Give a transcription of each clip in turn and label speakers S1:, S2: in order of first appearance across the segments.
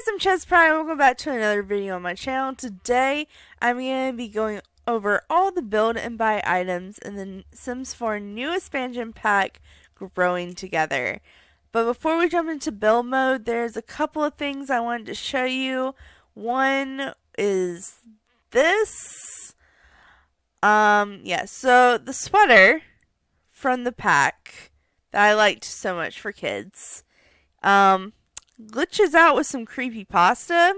S1: guys, I'm ChezPride and welcome back to another video on my channel. Today, I'm going to be going over all the build and buy items in the Sims 4 new expansion pack, Growing Together. But before we jump into build mode, there's a couple of things I wanted to show you. One is this. So the sweater from the pack that I liked so much for kids. Glitches out with some creepypasta,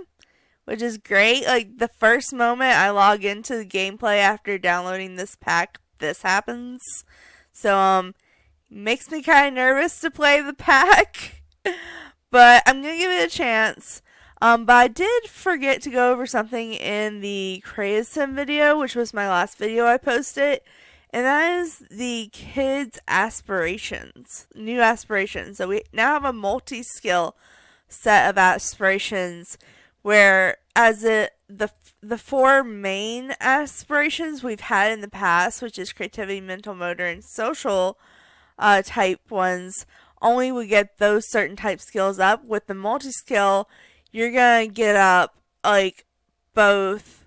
S1: which is great. Like, the first moment I log into the gameplay after downloading this pack, this happens. So, makes me kind of nervous to play the pack. But I'm going to give it a chance. But I did forget to go over something in the Creative Sim video, which was my last video I posted. And that is the kids' aspirations. New aspirations. So we now have a multi-skill set of aspirations, where the four main aspirations we've had in the past, which is creativity, mental, motor, and social type ones, only we get those certain type skills up. With the multi-skill, you're gonna get up like both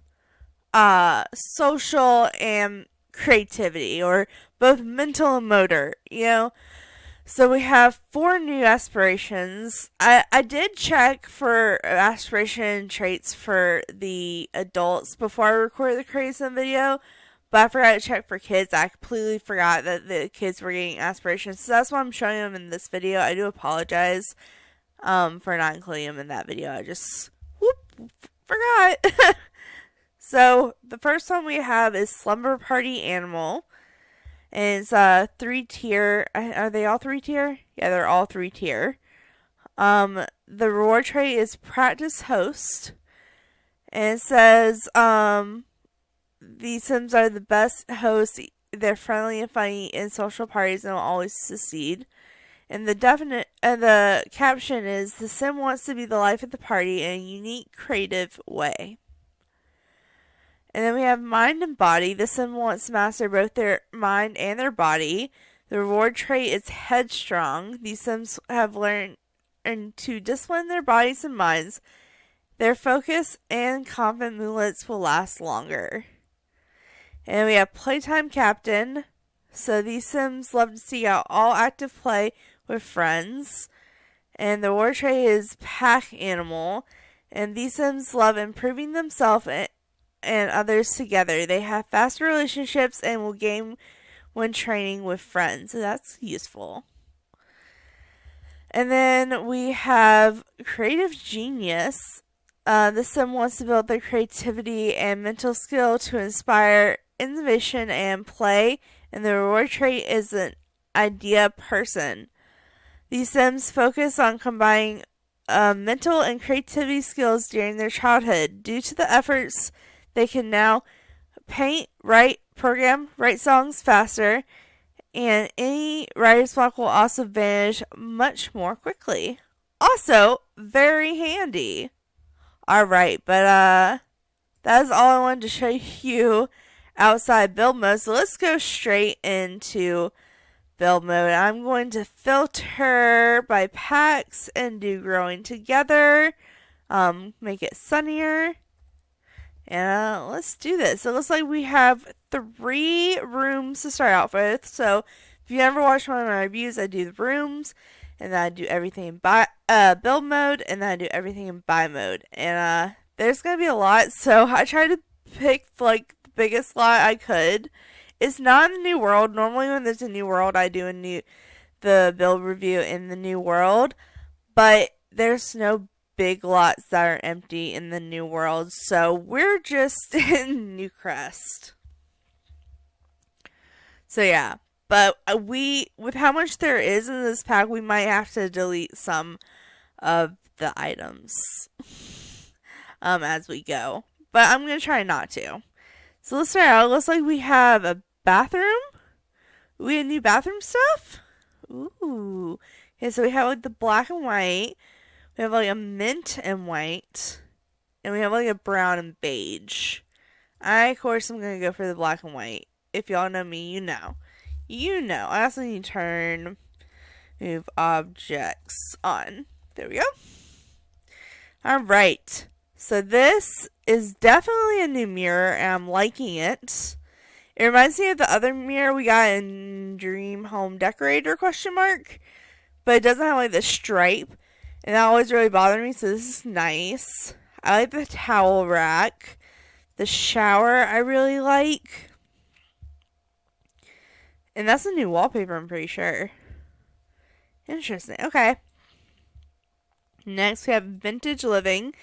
S1: social and creativity, or both mental and motor, you know. So we have 4 new aspirations. I did check for aspiration traits for the adults before I recorded the Creative video, but I forgot to check for kids. I completely forgot that the kids were getting aspirations, so that's why I'm showing them in this video. I do apologize for not including them in that video. I just forgot. So the first one we have is Slumber Party Animal. And it's 3-tier. Are they all 3-tier? Yeah, they're all 3-tier. The reward trait is Practice Host. And it says, these Sims are the best hosts. They're friendly and funny in social parties and will always succeed. And the caption is, the Sim wants to be the life of the party in a unique, creative way. And then we have Mind and Body. The Sim wants to master both their mind and their body. The reward trait is Headstrong. These Sims have learned to discipline their bodies and minds. Their focus and confident movements will last longer. And we have Playtime Captain. So these Sims love to seek out all active play with friends. And the reward trait is Pack Animal. And these Sims love improving themselves and others together. They have faster relationships and will game when training with friends. So that's useful. And then we have Creative Genius. The Sim wants to build their creativity and mental skill to inspire innovation and play. And the reward trait is an idea person. These Sims focus on combining mental and creativity skills during their childhood. Due to the efforts, they can now paint, write, program, write songs faster, and any writer's block will also vanish much more quickly. Also, very handy. Alright, but that is all I wanted to show you outside build mode. So let's go straight into build mode. I'm going to filter by packs and do Growing Together. Make it sunnier. And let's do this. It looks like we have 3 rooms to start out with. So if you ever watched one of my reviews, I do the rooms, and then I do everything in build mode, and then I do everything in buy mode. And there's gonna be a lot, so I tried to pick like the biggest lot I could. It's not in the new world. Normally when there's a new world, I do the build review in the new world, but there's no big lots that are empty in the new world, so we're just in New Crest. So yeah, but with how much there is in this pack, we might have to delete some of the items as we go, but I'm gonna try not to. So let's start out. It looks like we have a bathroom. We have new bathroom stuff. Ooh. Okay, so we have like the black and white. We have like a mint and white. And we have like a brown and beige. Of course, I'm going to go for the black and white. If y'all know me, you know. You know. I also need to move objects on. There we go. Alright, so this is definitely a new mirror, and I'm liking it. It reminds me of the other mirror we got in Dream Home Decorator question mark, but it doesn't have like the stripe, and that always really bothered me, so this is nice. I like the towel rack. The shower I really like. And that's a new wallpaper, I'm pretty sure. Interesting. Okay. Next we have vintage living.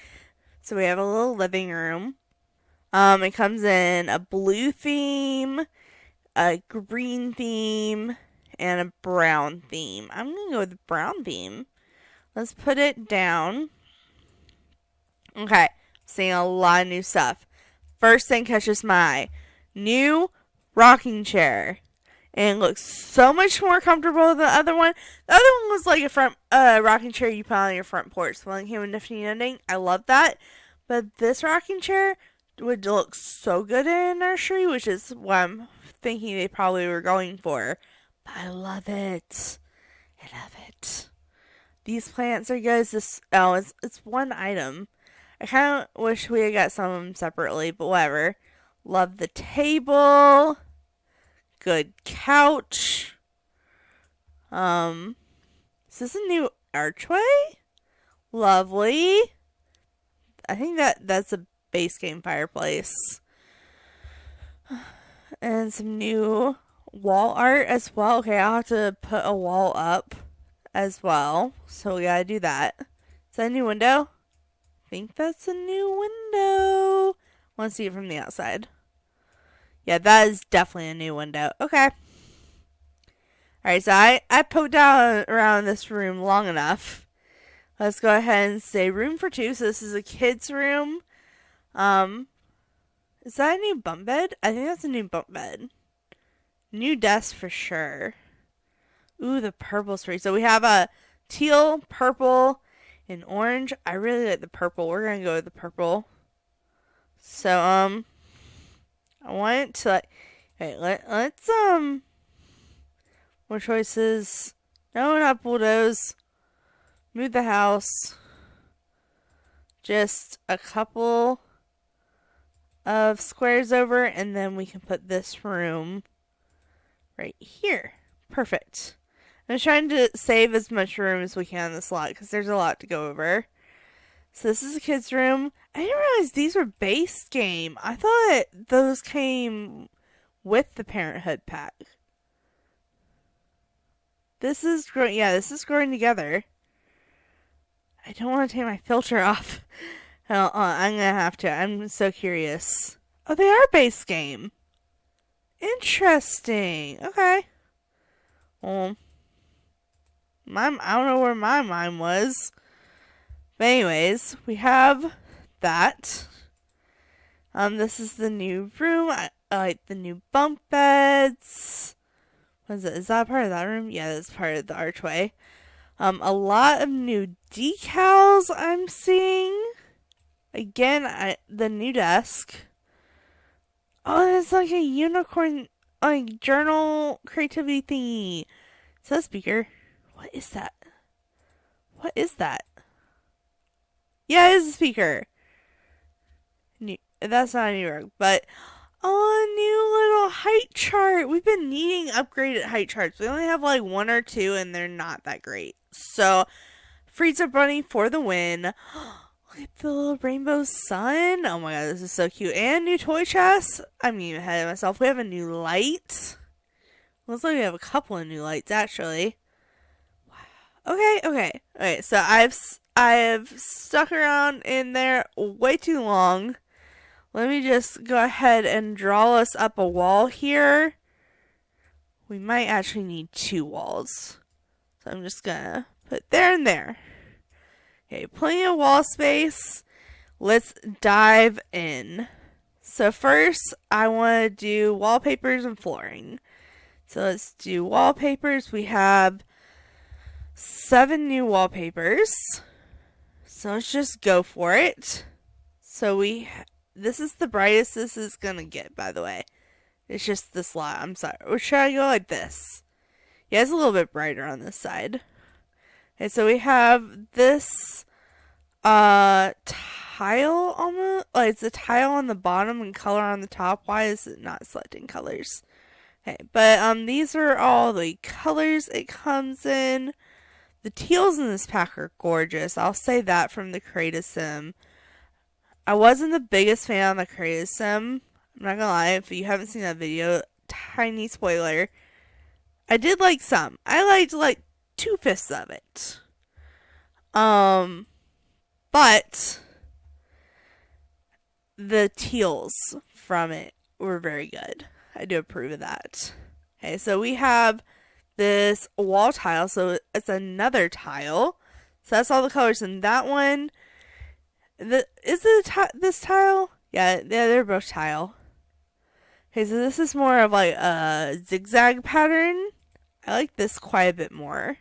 S1: So we have a little living room. It comes in a blue theme, a green theme, and a brown theme. I'm going to go with the brown theme. Let's put it down. Okay. Seeing a lot of new stuff. First thing catches my eye. New rocking chair. And it looks so much more comfortable than the other one. The other one was like a front rocking chair you put on your front porch. The one that came with nifty ending. I love that. But this rocking chair would look so good in a nursery, which is what I'm thinking they probably were going for. But I love it. I love it. These plants are good. It's one item. I kind of wish we had got some of them separately, but whatever. Love the table. Good couch. Is this a new archway? Lovely. I think that's a base game fireplace. And some new wall art as well. Okay, I'll have to put a wall up as well. So we gotta do that. Is that a new window? I think that's a new window. I want to see it from the outside. Yeah, that is definitely a new window. Okay. Alright, so I poked out around this room long enough. Let's go ahead and say room for two. So this is a kid's room. Is that a new bunk bed? I think that's a new bunk bed. New desk for sure. Ooh, the purple spray. So we have a teal, purple, and orange. I really like the purple. We're gonna go with the purple. So, I want it to like, okay, let's, more choices. No, not bulldoze. Move the house. Just a couple of squares over, and then we can put this room right here. Perfect. I'm trying to save as much room as we can in this lot, because there's a lot to go over. So this is a kid's room. I didn't realize these were base game. I thought those came with the Parenthood pack. This is growing. Yeah, this is growing together. I don't want to take my filter off. I'm gonna have to. I'm so curious. Oh, they are base game. Interesting. Okay. Well, I don't know where my mind was. But anyways, we have that. This is the new room. I like the new bunk beds. What is it? Is that part of that room? Yeah, that's part of the archway. A lot of new decals I'm seeing. Again, the new desk. Oh, it's like a unicorn, like journal creativity thingy. Is that a speaker? What is that? What is that? Yeah, it is a speaker. That's not a new rug, but a new little height chart. We've been needing upgraded height charts. We only have like one or two, and they're not that great. So, Frieza Bunny for the win. Look at the little rainbow sun. Oh my god, this is so cute. And new toy chest. I'm getting ahead of myself. We have a new light. Looks like we have a couple of new lights, actually. Wow. Okay. So I've stuck around in there way too long. Let me just go ahead and draw us up a wall here. We might actually need two walls. So I'm just gonna put there and there. Okay, plenty of wall space. Let's dive in. So first, I want to do wallpapers and flooring. So let's do wallpapers. We have 7 new wallpapers. So let's just go for it. So this is the brightest this is gonna get, by the way. It's just this lot. I'm sorry. Or should I go like this? Yeah, it's a little bit brighter on this side. Okay, so we have this tile almost. Like, it's a tile on the bottom and color on the top. Why is it not selecting colors? Okay, but these are all the colors it comes in. The teals in this pack are gorgeous. I'll say that from the Create Sim. I wasn't the biggest fan of the Create Sim. I'm not gonna lie, if you haven't seen that video, tiny spoiler. I did like some. I liked like 2/5 of it. But the teals from it were very good. I do approve of that. Okay, so we have this wall tile, so it's another tile. So that's all the colors in that one. Is it this tile? Yeah, they're both tile. Okay, so this is more of like a zigzag pattern. I like this quite a bit more.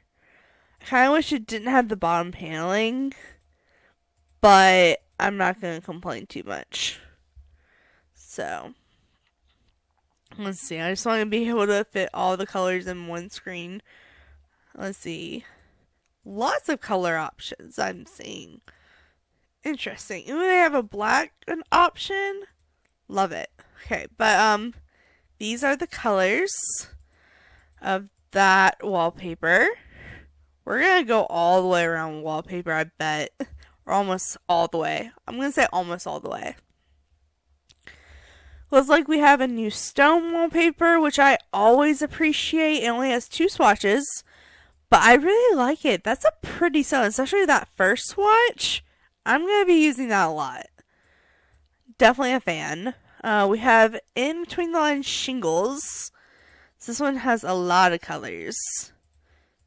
S1: I kind of wish it didn't have the bottom paneling, but I'm not going to complain too much. So, let's see. I just want to be able to fit all the colors in one screen. Let's see. Lots of color options I'm seeing. Interesting. Ooh, they have a black option. Love it. Okay, but these are the colors of that wallpaper. We're gonna go all the way around wallpaper, I bet. Or almost all the way. I'm gonna say almost all the way. Looks like we have a new stone wallpaper, which I always appreciate. It only has 2 swatches, but I really like it. That's a pretty stone, especially that first swatch. I'm gonna be using that a lot. Definitely a fan. We have in between the lines shingles. So this one has a lot of colors.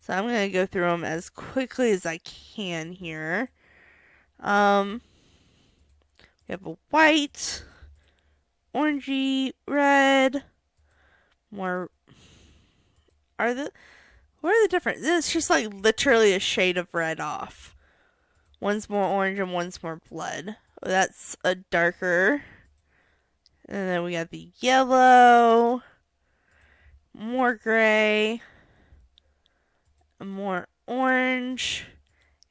S1: So I'm going to go through them as quickly as I can here. We have a white, orangey, red, more. What are the different? This is just like literally a shade of red off. One's more orange and one's more blood. That's a darker. And then we got the yellow, more gray, more orange,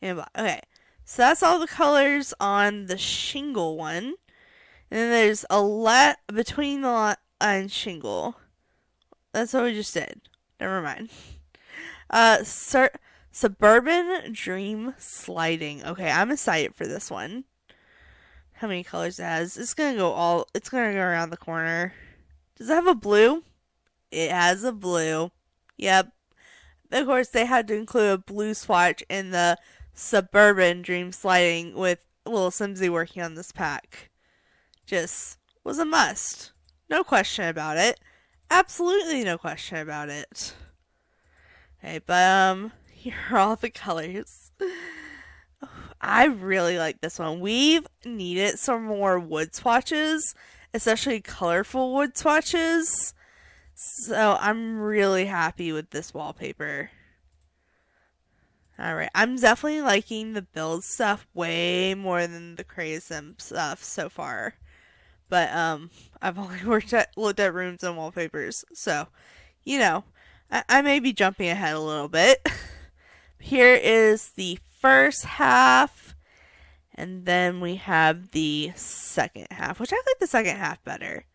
S1: and black. Okay, so that's all the colors on the shingle one. And then there's a between the line shingle. That's what we just did. Never mind. Suburban Dream Sliding. Okay, I'm excited for this one. How many colors it has? It's gonna go around the corner. Does it have a blue? It has a blue. Yep. Of course, they had to include a blue swatch in the Suburban Dream Sliding with Little Simsy working on this pack. Just was a must. No question about it. Absolutely no question about it. Okay, but here are all the colors. I really like this one. We've needed some more wood swatches, especially colorful wood swatches. So I'm really happy with this wallpaper. Alright, I'm definitely liking the build stuff way more than the Create Sim stuff so far. But I've only looked at rooms and wallpapers, so you know, I may be jumping ahead a little bit. Here is the first half, and then we have the second half, which I like the second half better.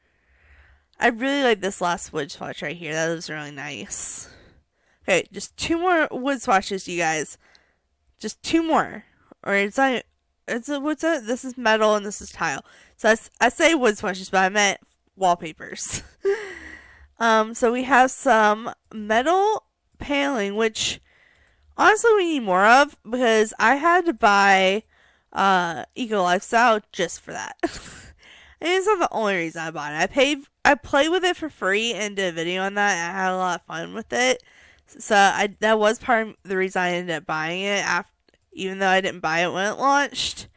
S1: I really like this last wood swatch right here. That was really nice. Okay, just 2 more wood swatches, you guys. Just 2 more. Or what's that? This is metal and this is tile. So I say wood swatches, but I meant wallpapers. So we have some metal paneling, which honestly we need more of, because I had to buy Eco Lifestyle just for that. And it's not the only reason I bought it. I played with it for free and did a video on that, and I had a lot of fun with it. So that was part of the reason I ended up buying it, even though I didn't buy it when it launched,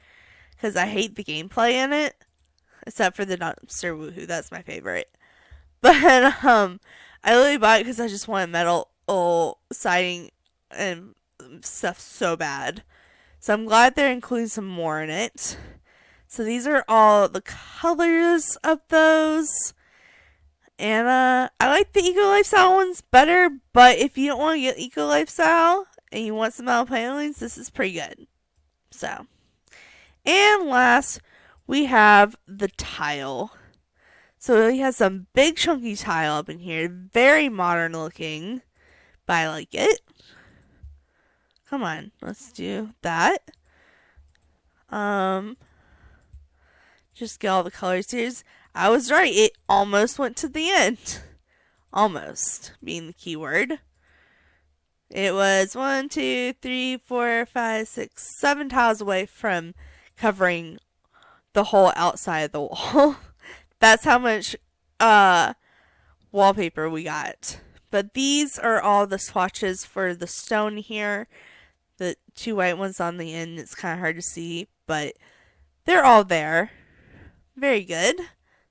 S1: because I hate the gameplay in it, except for the dumpster woohoo. That's my favorite. But I literally bought it because I just wanted metal siding and stuff so bad. So I'm glad they're including some more in it. So these are all the colors of those. And I like the Eco Lifestyle ones better, but if you don't want to get Eco Lifestyle and you want some metal panelings, this is pretty good. So, And last, we have the tile. So he has some big chunky tile up in here. Very modern looking. But I like it. Come on, let's do that. Just get all the colors here. I was right. It almost went to the end. Almost being the key word. It was 1, 2, 3, 4, 5, 6, 7 tiles away from covering the whole outside of the wall. That's how much wallpaper we got. But these are all the swatches for the stone here. The 2 white ones on the end, it's kind of hard to see, but they're all there. Very good.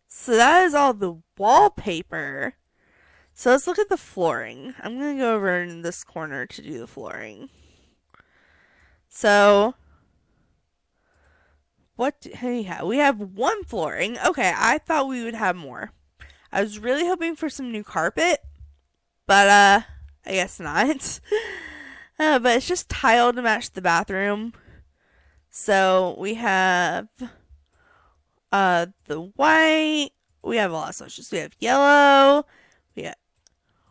S1: So that is all the wallpaper. So let's look at the flooring. I'm going to go over in this corner to do the flooring. So, what do we have? We have 1 flooring. Okay, I thought we would have more. I was really hoping for some new carpet, but I guess not. But it's just tile to match the bathroom. So we have the white. We have a lot of swatches. We have yellow.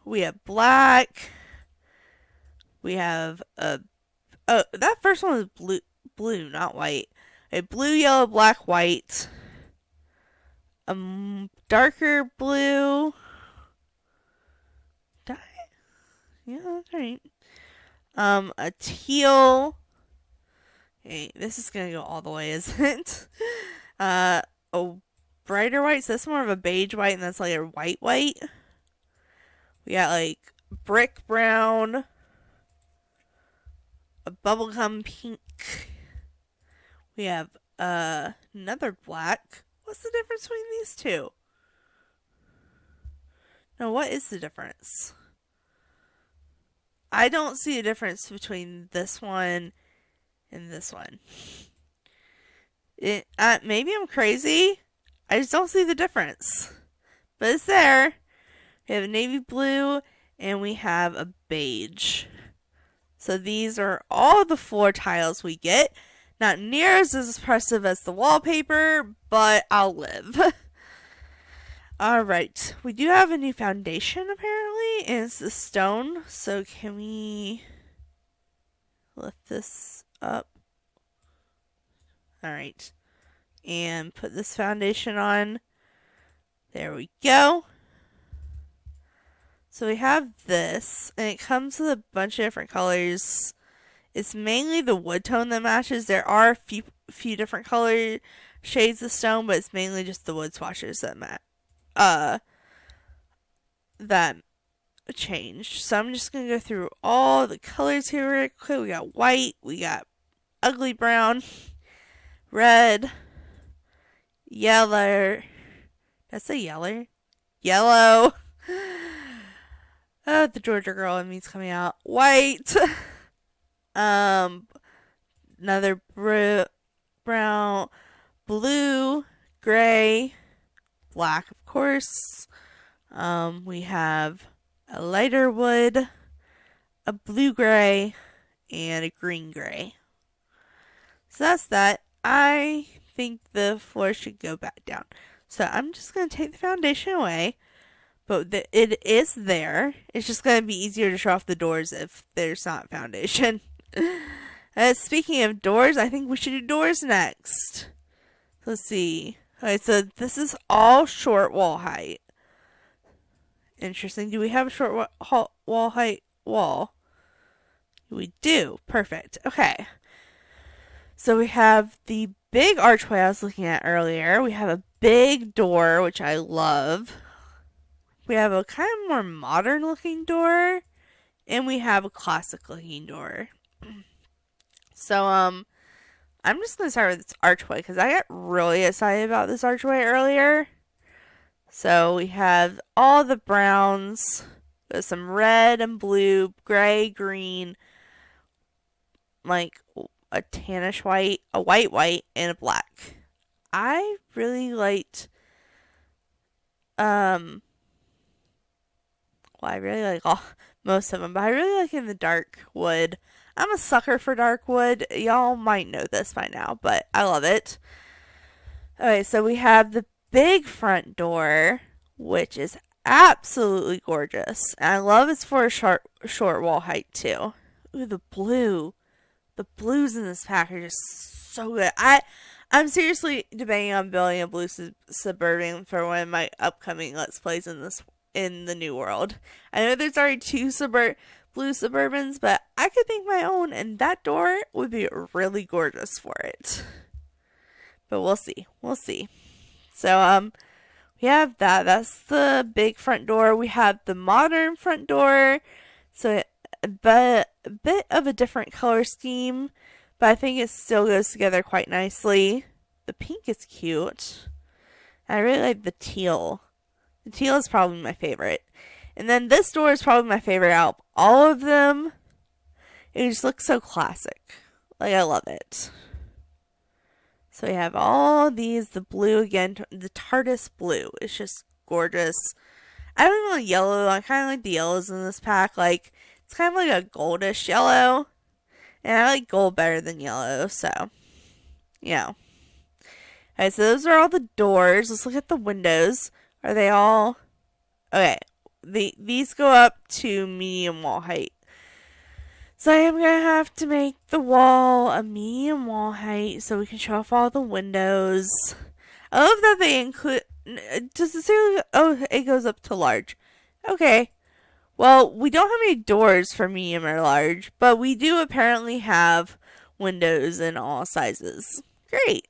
S1: We have black. We have that first one was blue, not white. A blue, yellow, black, white. Darker blue. Yeah, that's right. A teal. Okay, this is gonna go all the way, isn't it? A brighter white. So that's more of a beige white, and that's like a white. We got like brick brown, a bubblegum pink. We have another black. What's the difference between these two? No, what is the difference? I don't see a difference between this one and this one. Maybe I'm crazy. I just don't see the difference. But it's there. We have a navy blue and we have a beige. So these are all the floor tiles we get. Not near as impressive as the wallpaper, but I'll live. Alright, we do have a new foundation apparently, and it's the stone. So can we lift this up? Alright, and put this foundation on. There we go. So we have this, and it comes with a bunch of different colors. It's mainly the wood tone that matches. There are a few different color shades of stone, but it's mainly just the wood swatches that changed. So I'm just gonna go through all the colors here real quick. We got white, we got ugly brown, red, yellow. That's a yellow. Yellow. The Georgia girl in me's coming out. White. Another brown, blue, gray, black, of course. We have a lighter wood, a blue gray, and a green gray. So that's that. I think the floor should go back down. So I'm just going to take the foundation away. But it is there. It's just going to be easier to show off the doors if there's not foundation. Speaking of doors, I think we should do doors next. Let's see. Alright, so this is all short wall height. Interesting. Do we have a short wall height wall? We do. Perfect. Okay. So we have the big archway I was looking at earlier. We have a big door, which I love. We have a kind of more modern looking door. And we have a classic looking door. So, I'm just going to start with this archway because I got really excited about this archway earlier. So we have all the browns with some red and blue, gray, green, like a tannish white, a white, and a black. I really liked, I really like most of them, but I really like in the dark wood. I'm a sucker for dark wood. Y'all might know this by now, but I love it. Okay, so we have the big front door, which is absolutely gorgeous. And I love it's for a short wall height too. Ooh, the blue. The blues in this pack are just so good. I'm seriously debating on building a blue suburban for one of my upcoming Let's Plays in the New World. I know there's already two blue Suburbans, but I could make my own, and that door would be really gorgeous for it. But we'll see. We'll see. So we have that. That's the big front door. We have the modern front door. So but a bit of a different color scheme, but I think it still goes together quite nicely. The pink is cute. I really like the teal. The teal is probably my favorite. And then this door is probably my favorite out of all of them. It just looks so classic. Like, I love it. So we have all these, the blue again, the TARDIS blue. It's just gorgeous. I don't even like yellow. I kind of like the yellows in this pack. Like, it's kind of like a goldish yellow. And I like gold better than yellow, so, yeah. Okay, so those are all the doors. Let's look at the windows. Are they all... Okay, these go up to medium wall height. So I am going to have to make the wall a medium wall height so we can show off all the windows. I love that they include... Does it say... Oh, it goes up to large. Okay. Well, we don't have any doors for medium or large, but we do apparently have windows in all sizes. Great.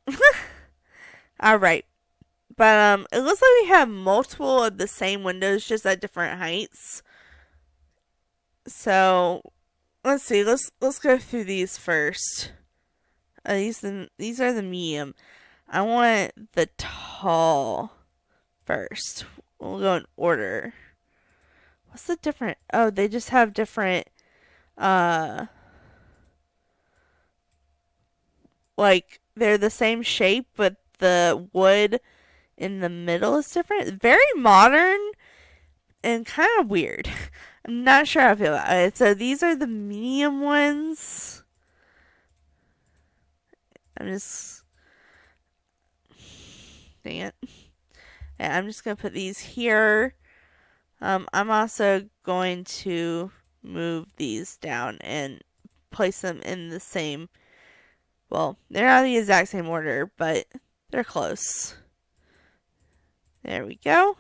S1: Alright. But it looks like we have multiple of the same windows, just at different heights. So, let's see. Let's go through these first. These are the medium. I want the tall first. We'll go in order. What's the different? Oh, they just have different, like, they're the same shape, but the wood in the middle is different. Very modern and kind of weird. I'm not sure how I feel about it. So these are the medium ones. I'm just... Dang it. Yeah, I'm just going to put these here. I'm also going to move these down and place them in the same... Well, they're not the exact same order, but they're close. There we go.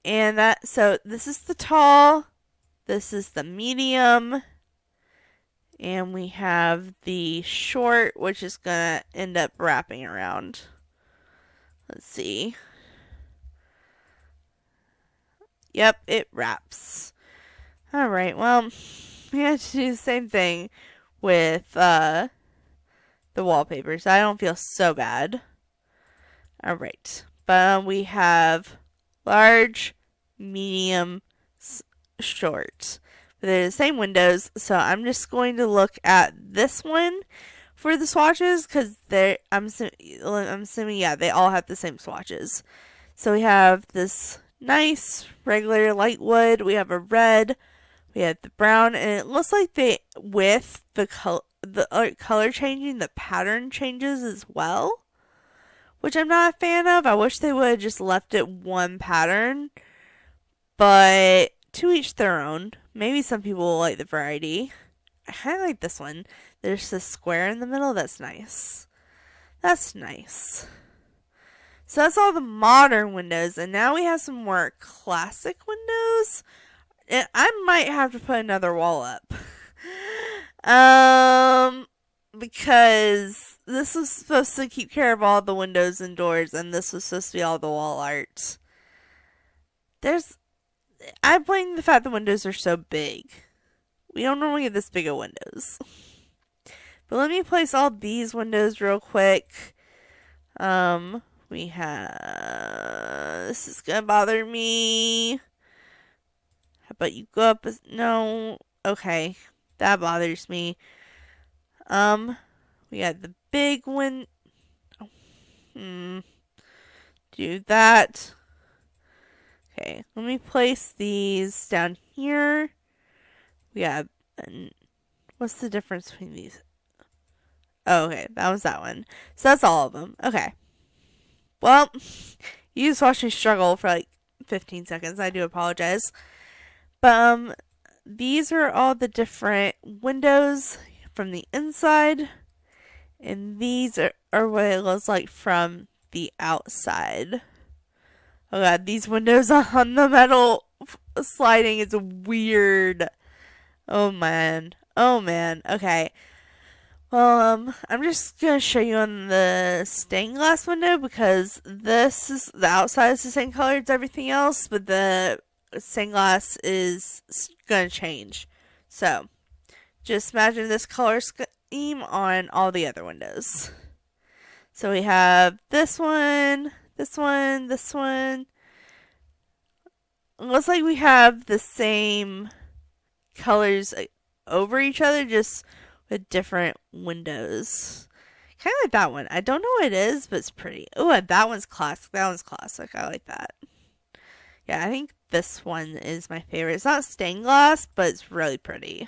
S1: And so this is the tall, this is the medium, and we have the short, which is going to end up wrapping around. Let's see. Yep, it wraps. Alright, well, we have to do the same thing with the wallpaper, so I don't feel so bad. Alright, but we have large, medium, short. But they're the same windows, so I'm just going to look at this one for the swatches, because I'm assuming, yeah, they all have the same swatches. So we have this nice, regular light wood, we have a red, we have the brown, and it looks like with the color changing, the pattern changes as well, which I'm not a fan of. I wish they would have just left it one pattern, but to each their own. Maybe some people will like the variety. I kind of like this one. There's this square in the middle. That's nice. That's nice. So that's all the modern windows, and now we have some more classic windows. And I might have to put another wall up. Because this was supposed to keep care of all the windows and doors, and this was supposed to be all the wall art. I blame the fact the windows are so big. We don't normally get this big of windows. But let me place all these windows real quick. We have... This is gonna bother me. How about you go up? No. Okay. That bothers me. We got the big one. Do that. Okay. Let me place these down here. We have And what's the difference between these? Oh, okay, that was that one. So that's all of them. Okay. Well, you just watched me struggle for like 15 seconds. I do apologize. But these are all the different windows from the inside, and these are what it looks like from the outside. Oh god, these windows on the metal sliding is weird. Oh man. Oh man. Okay. Well, I'm just gonna show you on the stained glass window because this is the outside is the same color as everything else, but the stained glass is gonna change. So, just imagine this color scheme on all the other windows. So we have this one, this one, this one. It looks like we have the same colors over each other, just with different windows. Kind of like that one. I don't know what it is, but it's pretty. Oh, that one's classic. That one's classic. I like that. Yeah, I think this one is my favorite. It's not stained glass, but it's really pretty.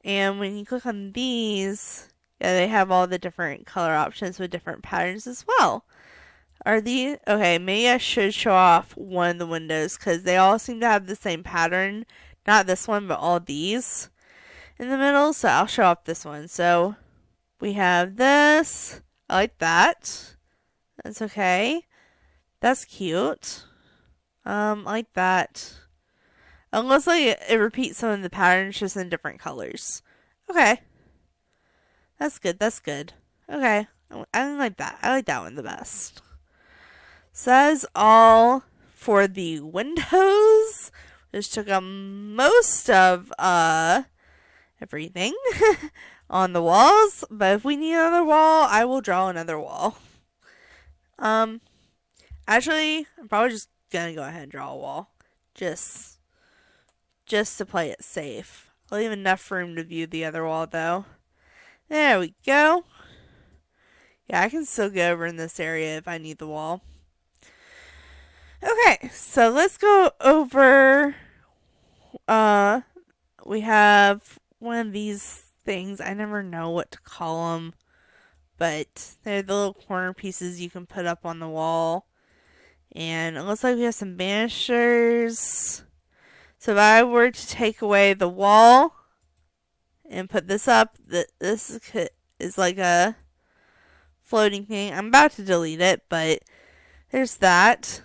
S1: And when you click on these, yeah, they have all the different color options with different patterns as well. Are these okay? Maybe I should show off one of the windows because they all seem to have the same pattern. Not this one, but all these in the middle. So I'll show off this one. So we have this. I like that. That's okay. That's cute. I like that. Unless like it repeats some of the patterns just in different colors. Okay. That's good. That's good. Okay. I like that. I like that one the best. So that is all for the windows. Which took up most of everything on the walls. But if we need another wall, I will draw another wall. Actually, I'm probably just gonna go ahead and draw a wall. Just to play it safe. I'll leave enough room to view the other wall though. There we go. Yeah, I can still go over in this area if I need the wall. Okay, so let's go over, we have one of these things. I never know what to call them, but they're the little corner pieces you can put up on the wall. And it looks like we have some banisters. So if I were to take away the wall and put this up, this is like a floating thing. I'm about to delete it, but there's that.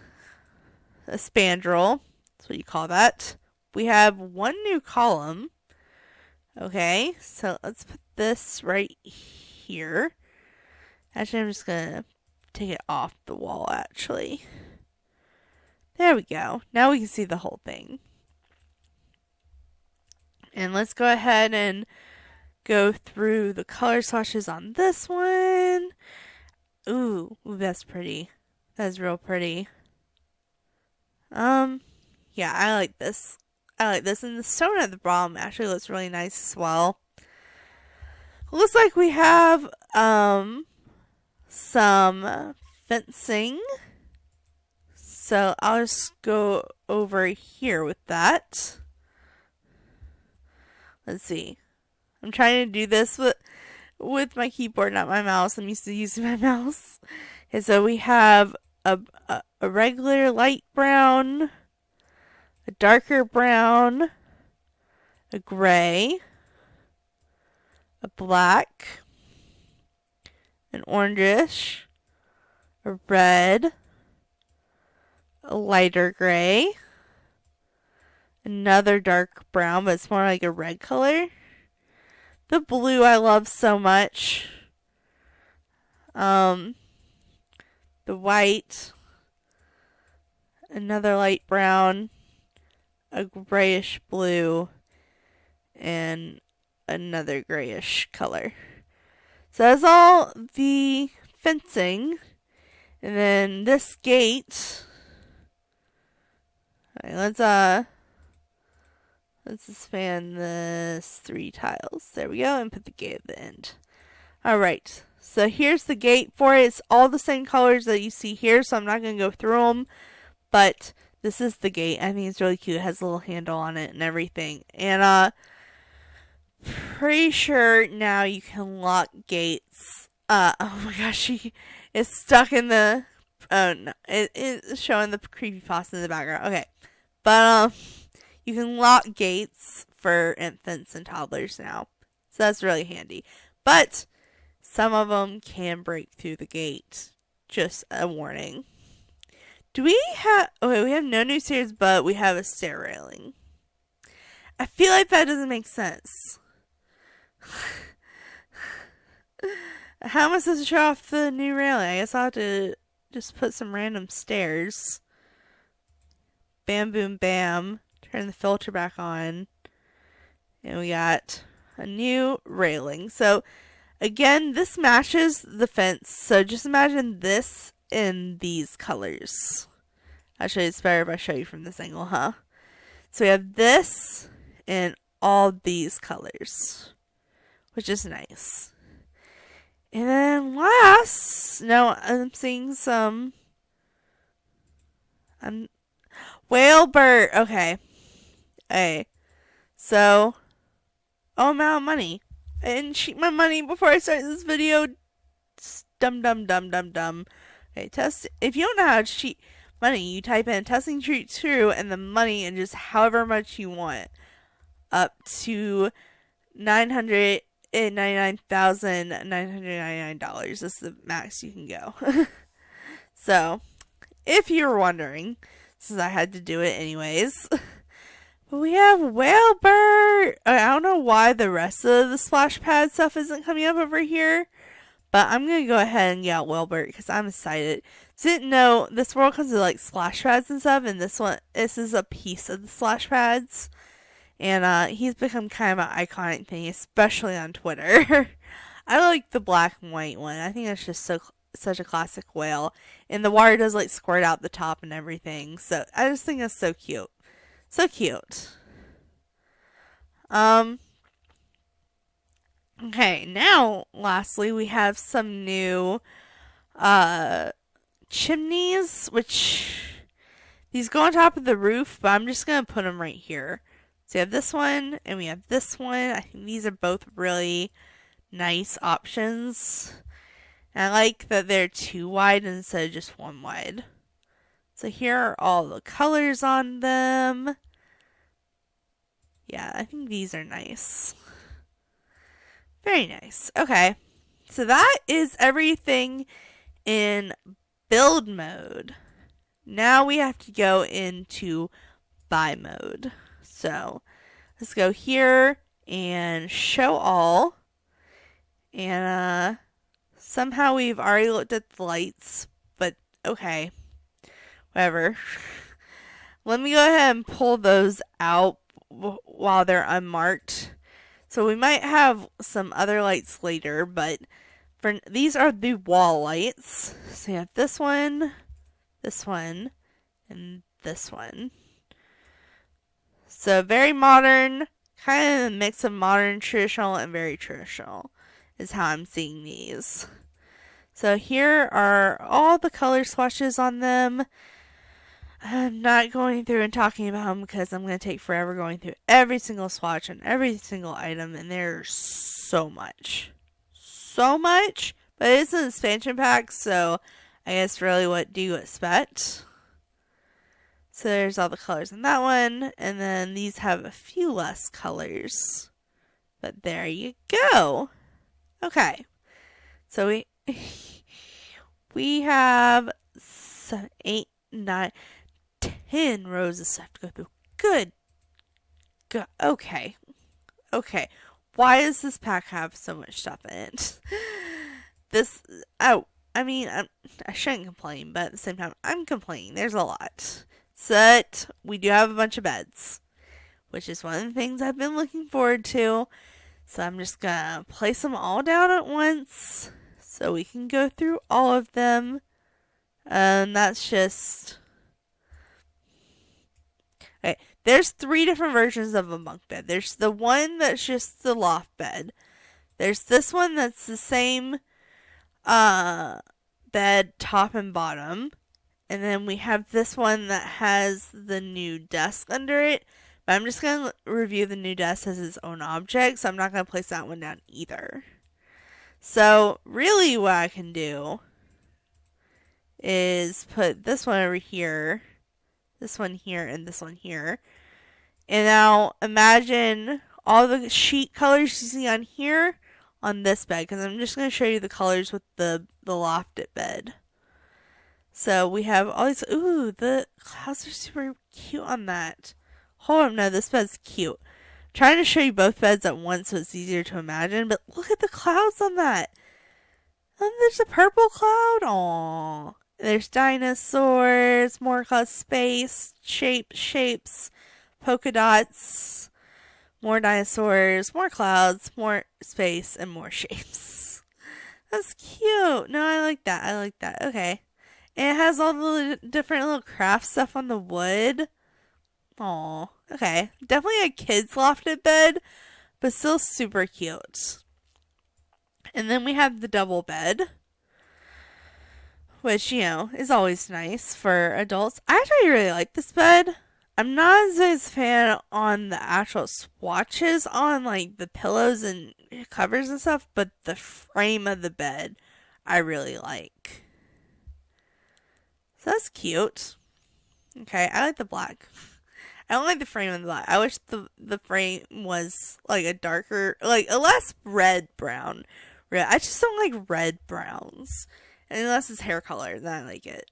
S1: A spandrel. That's what you call that. We have one new column. Okay, so let's put this right here. Actually, I'm just going to take it off the wall, actually. There we go. Now we can see the whole thing. And let's go ahead and go through the color swatches on this one. Ooh, that's pretty. That's real pretty. Yeah, I like this. And the stone at the bottom actually looks really nice as well. Looks like we have, some fencing. So I'll just go over here with that. Let's see. I'm trying to do this with my keyboard, not my mouse. I'm used to using my mouse. And so we have a regular light brown, a darker brown, a gray, a black, an orangish, a red, a lighter gray, another dark brown, but it's more like a red color. The blue I love so much. The white, another light brown, a grayish blue, and another grayish color. So that's all the fencing. And then this gate. Alright, let's expand this 3 tiles. There we go, and put the gate at the end. Alright, so here's the gate for it. It's all the same colors that you see here, so I'm not going to go through them. But this is the gate. I think it's really cute. It has a little handle on it and everything. And pretty sure now you can lock gates. Oh my gosh, it's stuck in the. Oh no, it's showing the creepypasta in the background. Okay, but you can lock gates for infants and toddlers now, so that's really handy. But some of them can break through the gate. Just a warning. Do we have? Okay, we have no new stairs, but we have a stair railing. I feel like that doesn't make sense. How am I supposed to show off the new railing? I guess I'll have to just put some random stairs. Bam, boom, bam. Turn the filter back on. And we got a new railing. So, again, this matches the fence. So, just imagine this in these colors. Actually, it's better if I show you from this angle, huh? So, we have this in all these colors, which is nice. And then last, no, I'm seeing some whale bird. Okay. So, amount of money. I didn't cheat my money before I started this video. Dumb. Okay, test. If you don't know how to cheat money, you type in testing treat true and the money and just however much you want. Up to $999,999. That's the max you can go. So, if you're wondering, since I had to do it anyways, but we have Whalebird. I don't know why the rest of the splash pad stuff isn't coming up over here, but I'm gonna go ahead and get out Whalebird because I'm excited. So didn't know this world comes with like splash pads and stuff, and this is a piece of the splash pads. And he's become kind of an iconic thing, especially on Twitter. I like the black and white one. I think that's just such a classic whale. And the water does like squirt out the top and everything. So I just think that's so cute. So cute. Okay, now lastly we have some new chimneys, which these go on top of the roof, but I'm just gonna put them right here. So we have this one, and we have this one. I think these are both really nice options. And I like that they're 2 wide instead of just 1 wide. So here are all the colors on them. Yeah, I think these are nice. Very nice. Okay, so that is everything in build mode. Now we have to go into buy mode. So let's go here and show all. And somehow we've already looked at the lights, but okay, whatever. Let me go ahead and pull those out while they're unmarked. So we might have some other lights later, but these are the wall lights. So you have this one, and this one. So very modern, kind of a mix of modern, traditional, and very traditional is how I'm seeing these. So here are all the color swatches on them. I'm not going through and talking about them because I'm going to take forever going through every single swatch on every single item, and there's so much. So much, but it is an expansion pack, so I guess really what do you expect? So there's all the colors in that one, and then these have a few less colors. But there you go. Okay. So we have 7, 8, 9, 10 rows of stuff to go through. Good. Okay. Why does this pack have so much stuff in it? I shouldn't complain, but at the same time, I'm complaining. There's a lot. But we do have a bunch of beds, which is one of the things I've been looking forward to. So I'm just gonna place them all down at once so we can go through all of them. And that's just... Okay, there's 3 different versions of a bunk bed. There's the one that's just the loft bed. There's this one that's the same bed top and bottom. And then we have this one that has the new desk under it, But I'm just going to review the new desk as its own object, so I'm not going to place that one down either. So really what I can do is put this one over here, this one here, and this one here. And now imagine all the sheet colors you see on here on this bed, because I'm just going to show you the colors with the lofted bed. So we have all these, ooh, the clouds are super cute on that. Hold on, no, this bed's cute. I'm trying to show you both beds at once so it's easier to imagine, but look at the clouds on that. And there's a purple cloud, aww. There's dinosaurs, more clouds, space, shapes, polka dots, more dinosaurs, more clouds, more space, and more shapes. That's cute. No, I like that. Okay. And it has all the different little craft stuff on the wood. Aw, okay. Definitely a kid's lofted bed, but still super cute. And then we have the double bed, which, is always nice for adults. I actually really like this bed. I'm not as big a fan on the actual swatches on like the pillows and covers and stuff, but the frame of the bed I really like. So that's cute. Okay, I like the black. I don't like the frame of the black. I wish the frame was like a darker, like a less red brown. I just don't like red browns. And unless it's hair color, then I like it.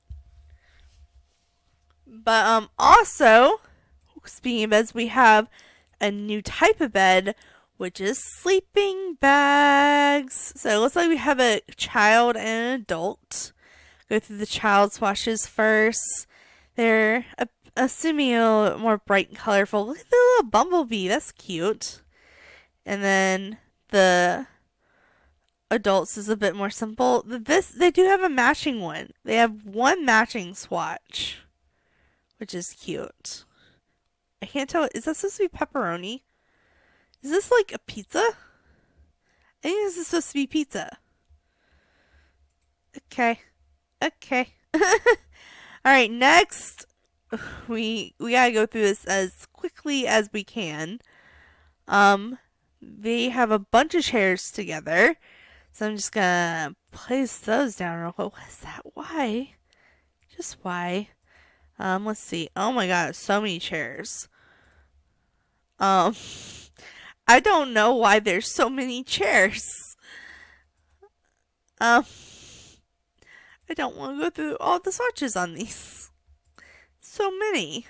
S1: But also, speaking of beds, we have a new type of bed, which is sleeping bags. So it looks like we have a child and an adult. Go through the child swatches first. They're assuming a little more bright and colorful. Look at the little bumblebee. That's cute. And then the adults is a bit more simple. They do have a matching one. They have one matching swatch, which is cute. I can't tell. Is that supposed to be pepperoni? Is this like a pizza? I think this is supposed to be pizza. Okay. Alright, next we gotta go through this as quickly as we can. They have a bunch of chairs together. So I'm just gonna place those down real quick. What is that? Why? Just why? Let's see. Oh my god, so many chairs. I don't know why there's so many chairs. I don't want to go through all the swatches on these. So many.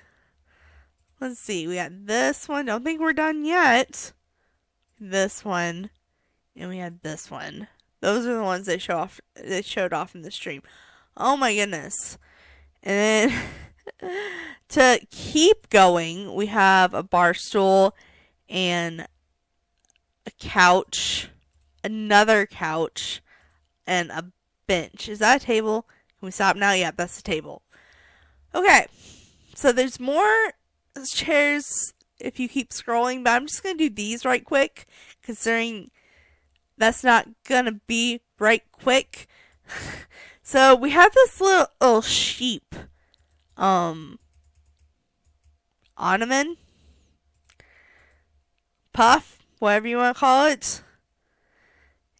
S1: Let's see. We got this one. Don't think we're done yet. This one. And we had this one. Those are the ones they showed off in the stream. Oh my goodness. And then to keep going, we have a bar stool and a couch, another couch, and a bench. Is that a table? Can we stop now? Yeah, that's a table. Okay. So there's more chairs if you keep scrolling, but I'm just going to do these right quick, considering that's not going to be right quick. So we have this little sheep ottoman, puff, whatever you want to call it.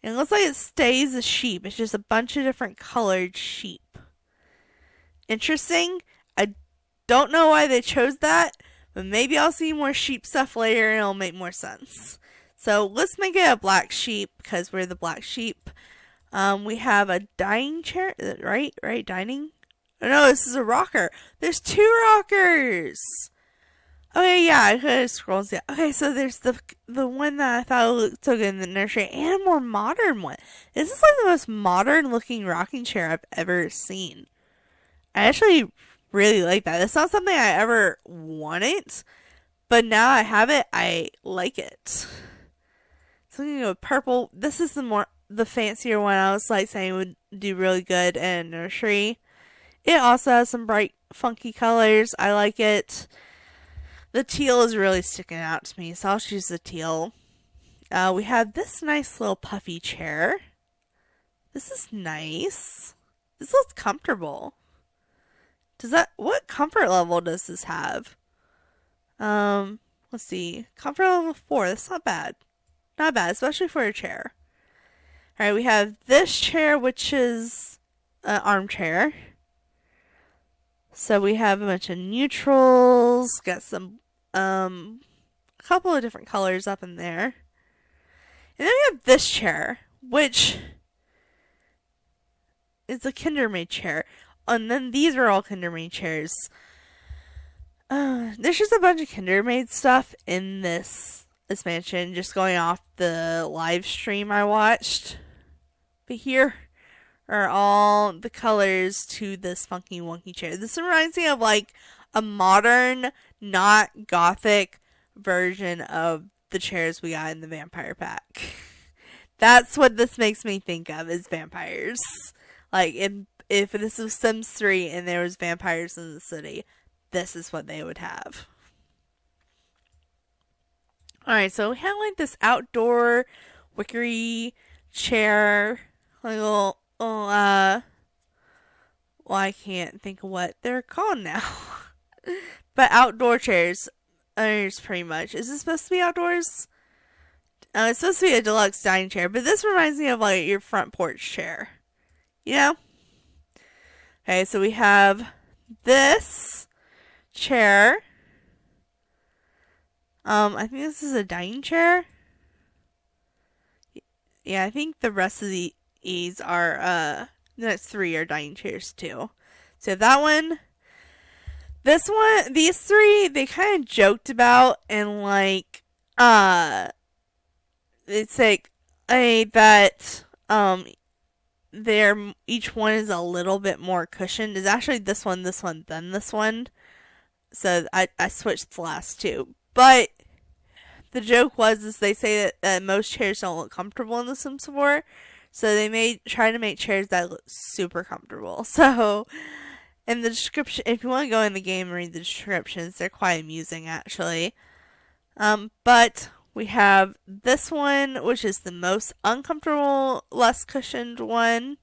S1: And it looks like it stays a sheep. It's just a bunch of different colored sheep. Interesting. I don't know why they chose that, but maybe I'll see more sheep stuff later and it'll make more sense. So let's make it a black sheep because we're the black sheep. We have a dining chair, right? Dining? Oh no, this is a rocker. There's two rockers. Okay, yeah, I could have scrolled. Yeah. Okay, so there's the one that I thought looked so good in the nursery and a more modern one. This is like the most modern looking rocking chair I've ever seen. I actually really like that. It's not something I ever wanted, but now I have it, I like it. So I'm gonna go with purple. This is the fancier one I was like saying would do really good in a nursery. It also has some bright, funky colors. I like it. The teal is really sticking out to me, so I'll choose the teal. We have this nice little puffy chair. This is nice. This looks comfortable. What comfort level does this have? let's see, comfort level 4. That's not bad. Not bad, especially for a chair. Alright, we have this chair, which is an armchair. So we have a bunch of neutrals, got some, a couple of different colors up in there. And then we have this chair, which is a Kindermaid chair. And then these are all Kindermaid chairs. There's just a bunch of Kindermaid stuff in this mansion, just going off the live stream I watched. But here are all the colors to this funky wonky chair. This reminds me of like a modern, not gothic version of the chairs we got in the vampire pack. That's what this makes me think of, is vampires. Like if this was Sims 3 and there was vampires in the city, this is what they would have. Alright, so we have like this outdoor wickery chair. Like a little, well, I can't think of what they're called now. But outdoor chairs is pretty much. Is this supposed to be outdoors? It's supposed to be a deluxe dining chair, but this reminds me of like your front porch chair. You know? Okay, so we have this chair. I think this is a dining chair. Yeah, I think the rest of these are, the next 3 are dining chairs too. So that one, this one, these 3, they kind of joked about, and like, it's like, that, each one is a little bit more cushioned. It's actually this one, then this one. So I switched the last 2. But the joke is they say that most chairs don't look comfortable in The Sims 4. So they try to make chairs that look super comfortable. So in the description, if you want to go in the game and read the descriptions, they're quite amusing actually. But we have this one, which is the most uncomfortable, less cushioned one.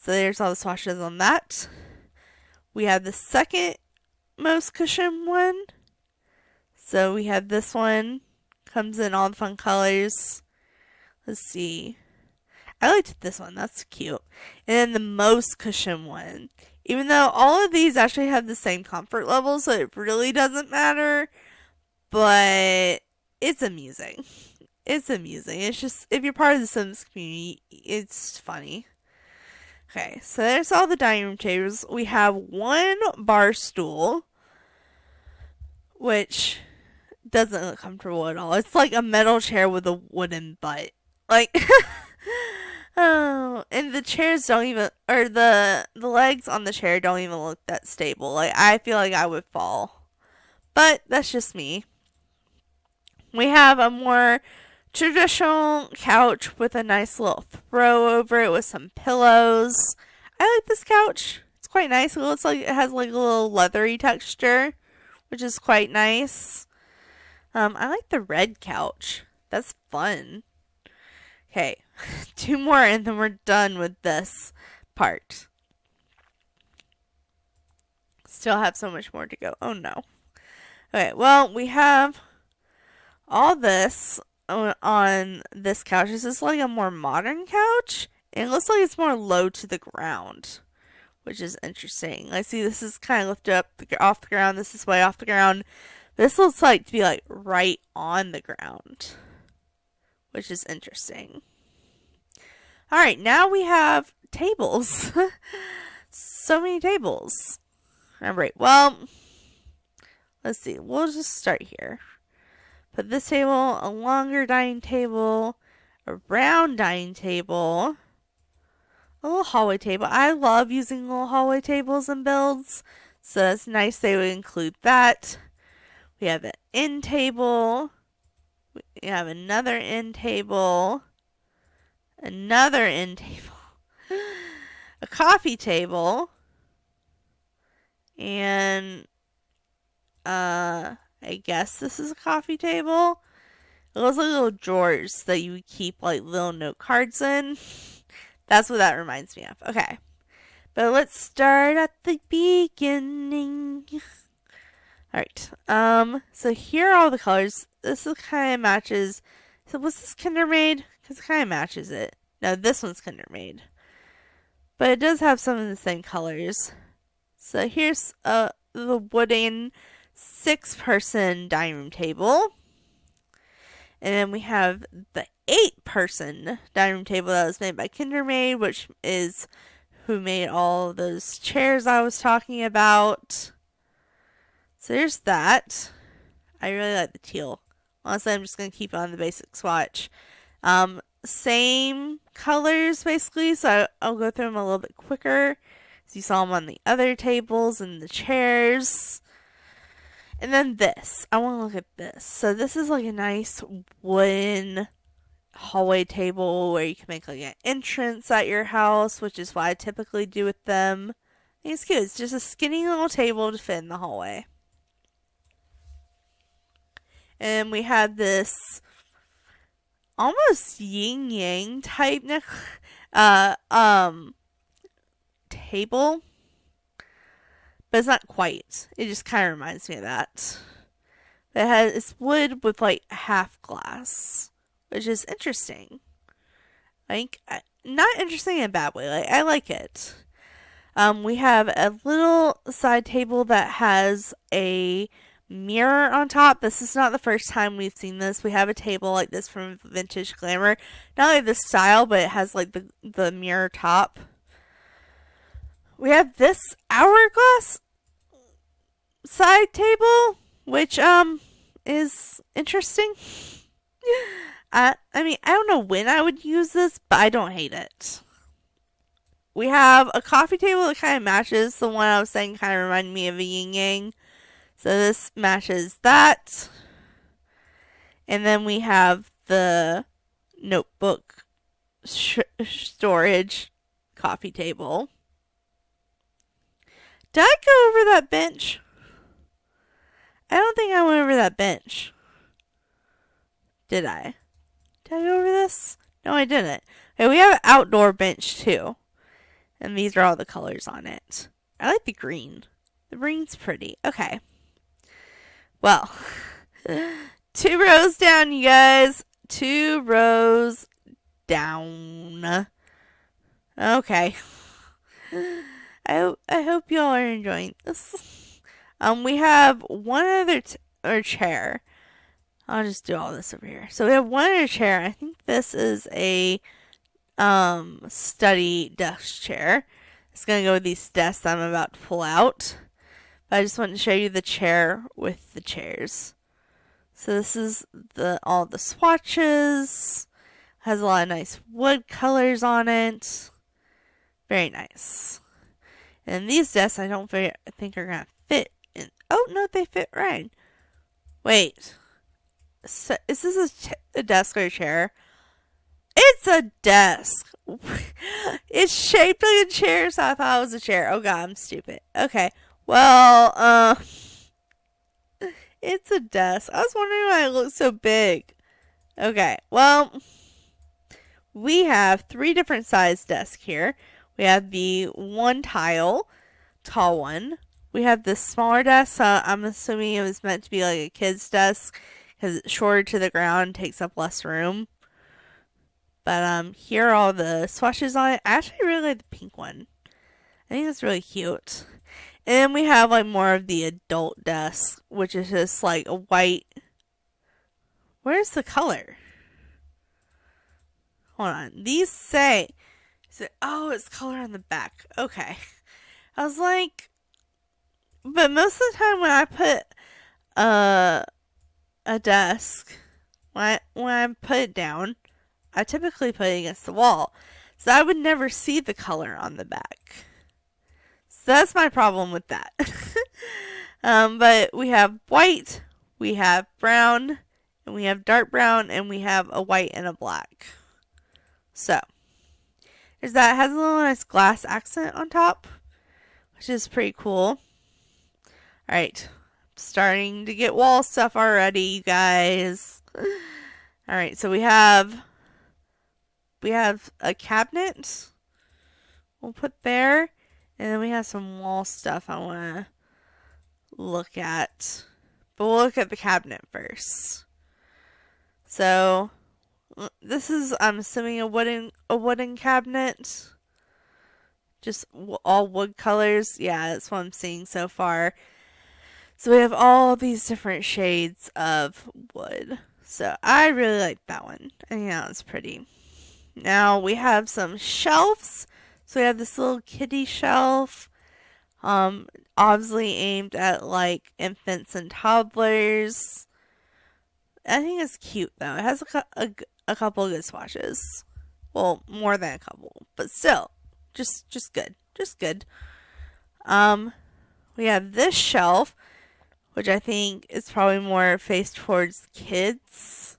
S1: So there's all the swatches on that. We have the second most cushioned one. So we have this one. Comes in all the fun colors. Let's see. I liked this one. That's cute. And then the most cushioned one. Even though all of these actually have the same comfort level, so it really doesn't matter. But it's amusing. It's amusing. It's just, if you're part of the Sims community, it's funny. Okay, so there's all the dining room chairs. We have one bar stool, which doesn't look comfortable at all. It's like a metal chair with a wooden butt. Like, oh, and the chairs don't even, or the legs on the chair don't even look that stable. Like, I feel like I would fall. But that's just me. We have a more traditional couch with a nice little throw over it with some pillows. I like this couch. It's quite nice. It looks like it has like a little leathery texture, which is quite nice. I like the red couch. That's fun. Okay, 2 more and then we're done with this part. Still have so much more to go. Oh no. Okay, well, we have all this on this couch. This is like a more modern couch, and it looks like it's more low to the ground, which is interesting. I see this is kind of lifted up off the ground. This is way off the ground. This looks like to be like right on the ground, which is interesting. Alright, now we have tables. So many tables. Alright, well, let's see. We'll just start here. Put this table, a longer dining table, a round dining table, a little hallway table. I love using little hallway tables in builds, so it's nice they would include that. We have an end table. We have another end table. Another end table. A coffee table. And, I guess this is a coffee table. It looks like little drawers that you would keep like little note cards in. That's what that reminds me of. Okay. But let's start at the beginning. Alright, so here are all the colors. This is kind of matches. So was this Kinder Made? Because it kind of matches it. No, this one's Kinder Made. But it does have some of the same colors. So here's the wooden 6-person dining room table. And then we have the 8-person dining room table that was made by Kinder Made, which is who made all those chairs I was talking about. So there's that. I really like the teal. Honestly, I'm just going to keep it on the basic swatch. Same colors, basically, so I'll go through them a little bit quicker. So you saw them on the other tables and the chairs. And then this. I want to look at this. So this is like a nice wooden hallway table where you can make like an entrance at your house, which is what I typically do with them. I think it's cute. It's just a skinny little table to fit in the hallway. And we have this almost yin yang type table, but it's not quite. It just kind of reminds me of that. It's wood with like half glass, which is interesting. Like, not interesting in a bad way. Like, I like it. We have a little side table that has a mirror on top. This is not the first time we've seen this. We have a table like this from Vintage Glamour. Not only the style, but it has like the mirror top. We have this hourglass side table, which is interesting. I mean, I don't know when I would use this, but I don't hate it. We have a coffee table that kind of matches the one I was saying kind of reminded me of a yin yang. So this matches that. And then we have the notebook storage coffee table. Did I go over that bench? I don't think I went over that bench. Did I? Did I go over this? No, I didn't. Okay, we have an outdoor bench too. And these are all the colors on it. I like the green. The green's pretty. Okay. Well, 2 rows down, you guys. 2 rows down. Okay. I hope y'all are enjoying this. We have one other chair. I'll just do all this over here. So we have one other chair. I think this is a study desk chair. It's gonna go with these desks I'm about to pull out. But I just want to show you the chair with the chairs. So this is all the swatches. Has a lot of nice wood colors on it. Very nice. And these desks I don't think are gonna fit in. Oh no, they fit right. Wait. So, is this a desk or a chair? It's a desk. It's shaped like a chair, so I thought it was a chair. Oh god, I'm stupid. Okay. Well, it's a desk. I was wondering why it looks so big. Okay. Well, we have 3 different size desks here. We have the 1 tile, tall one. We have this smaller desk. So I'm assuming it was meant to be like a kid's desk because it's shorter to the ground, takes up less room. But here are all the swatches on it. I actually really like the pink one. I think it's really cute. And then we have like more of the adult desk, which is just like a white. Where's the color? Hold on. These say, oh, it's color on the back. Okay. I was like, but most of the time when I put a desk, when I put it down, I typically put it against the wall. So I would never see the color on the back. So that's my problem with that. But we have white, we have brown, and we have dark brown, and we have a white and a black. So, there's that. It has a little nice glass accent on top, which is pretty cool. Alright, starting to get wall stuff already, you guys. Alright, so we have a cabinet we'll put there. And then we have some wall stuff I want to look at. But we'll look at the cabinet first. So this is, I'm assuming, a wooden cabinet. Just all wood colors. Yeah, that's what I'm seeing so far. So we have all these different shades of wood. So I really like that one. I think that one's pretty. Now we have some shelves. So we have this little kiddie shelf. Obviously aimed at like infants and toddlers. I think it's cute though. It has a couple of good swatches. Well, more than a couple, but still, just good, just good. We have this shelf, which I think is probably more faced towards kids.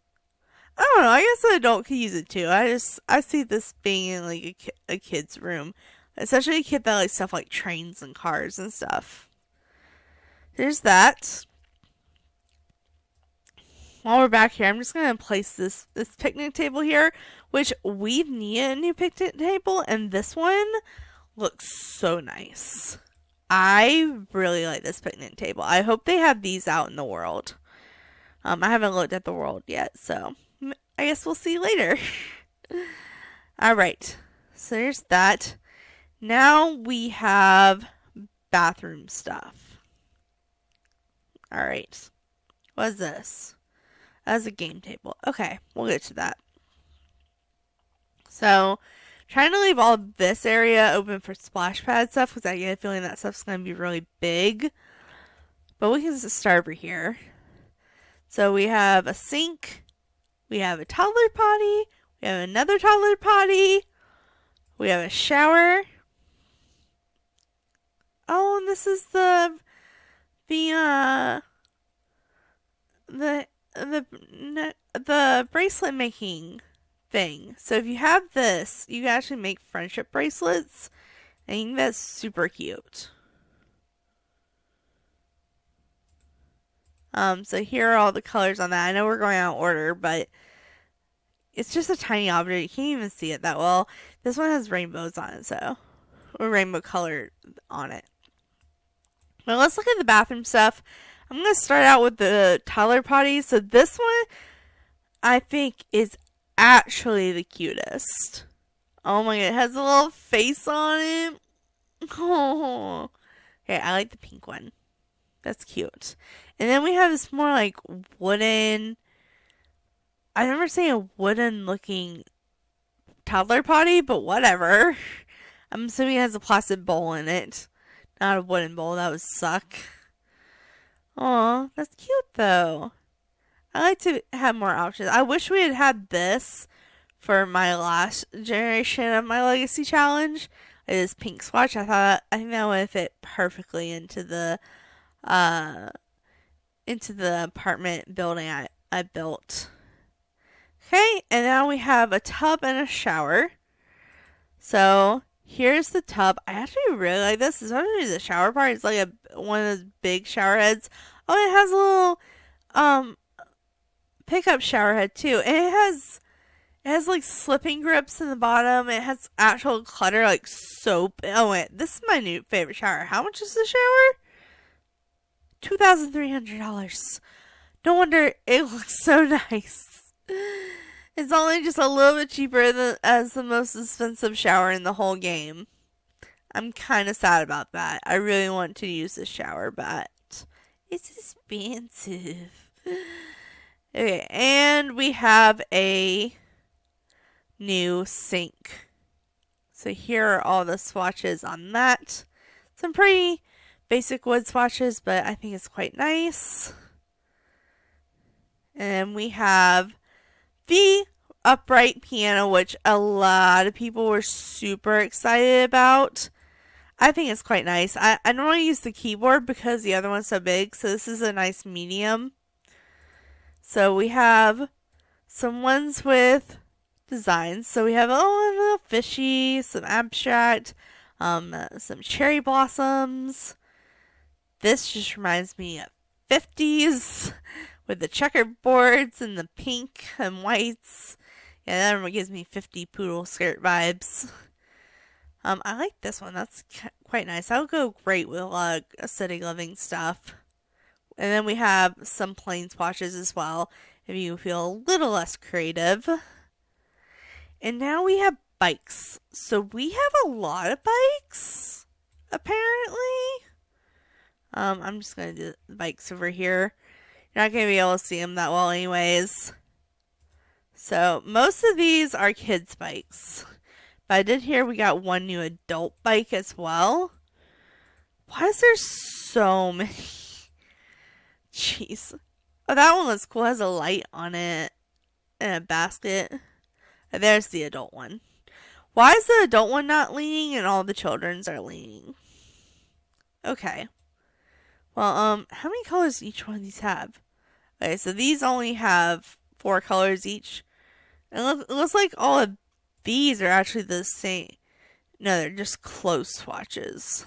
S1: I don't know. I guess an adult could use it too. I see this being in like a kid's room, especially a kid that likes stuff like trains and cars and stuff. There's that. While we're back here, I'm just gonna place this picnic table here, which we need a new picnic table, and this one looks so nice. I really like this picnic table. I hope they have these out in the world. I haven't looked at the world yet, so I guess we'll see later. Alright, so there's that. Now we have bathroom stuff. Alright, what is this? That's a game table. Okay, we'll get to that. So, trying to leave all this area open for splash pad stuff because I get a feeling that stuff's going to be really big. But we can just start over here. So we have a sink. We have a toddler potty. We have another toddler potty. We have a shower. Oh, and this is the bracelet making thing. So if you have this, you can actually make friendship bracelets. I think that's super cute. So here are all the colors on that. I know we're going out of order, but it's just a tiny object. You can't even see it that well. This one has rainbows on it, or rainbow color on it. But let's look at the bathroom stuff. I'm going to start out with the toddler potty. So this one, I think, is actually the cutest. Oh my god, it has a little face on it. Oh. Okay, I like the pink one. That's cute. And then we have this more like wooden, I remember saying a wooden looking toddler potty, but whatever. I'm assuming it has a plastic bowl in it. Not a wooden bowl, that would suck. Aw, that's cute though. I like to have more options. I wish we had had this for my last generation of my Legacy Challenge. It is pink swatch. I think that would fit perfectly into the apartment building I built. Okay, and now we have a tub and a shower. So here's the tub. I actually really like this, especially the shower part. It's like one of those big shower heads. Oh, it has a little pickup shower head too, and it has like slipping grips in the bottom. It has actual clutter like soap. Oh wait, this is my new favorite shower. How much is the shower? $2,300. No wonder it looks so nice. It's only just a little bit cheaper as the most expensive shower in the whole game. I'm kind of sad about that. I really want to use this shower, but it's expensive. Okay, and we have a new sink. So here are all the swatches on that. Some pretty basic wood swatches, but I think it's quite nice. And we have the upright piano, which a lot of people were super excited about. I think it's quite nice. I normally use the keyboard because the other one's so big, so this is a nice medium. So we have some ones with designs. So we have a little fishy, some abstract, some cherry blossoms. This just reminds me of 50s with the checkerboards and the pink and whites. Yeah, that gives me 50 poodle skirt vibes. I like this one. That's quite nice. That would go great with a lot of city living stuff. And then we have some plain swatches as well, if you feel a little less creative. And now we have bikes. So we have a lot of bikes, apparently. I'm just going to do the bikes over here. You're not going to be able to see them that well anyways. So most of these are kids' bikes. But I did hear we got one new adult bike as well. Why is there so many? Jeez. Oh, that one looks cool. It has a light on it and a basket. And there's the adult one. Why is the adult one not leaning and all the children's are leaning? Okay. Well, how many colors do each one of these have? Okay, so these only have 4 colors each. It looks like all of these are actually the same. No, they're just close swatches.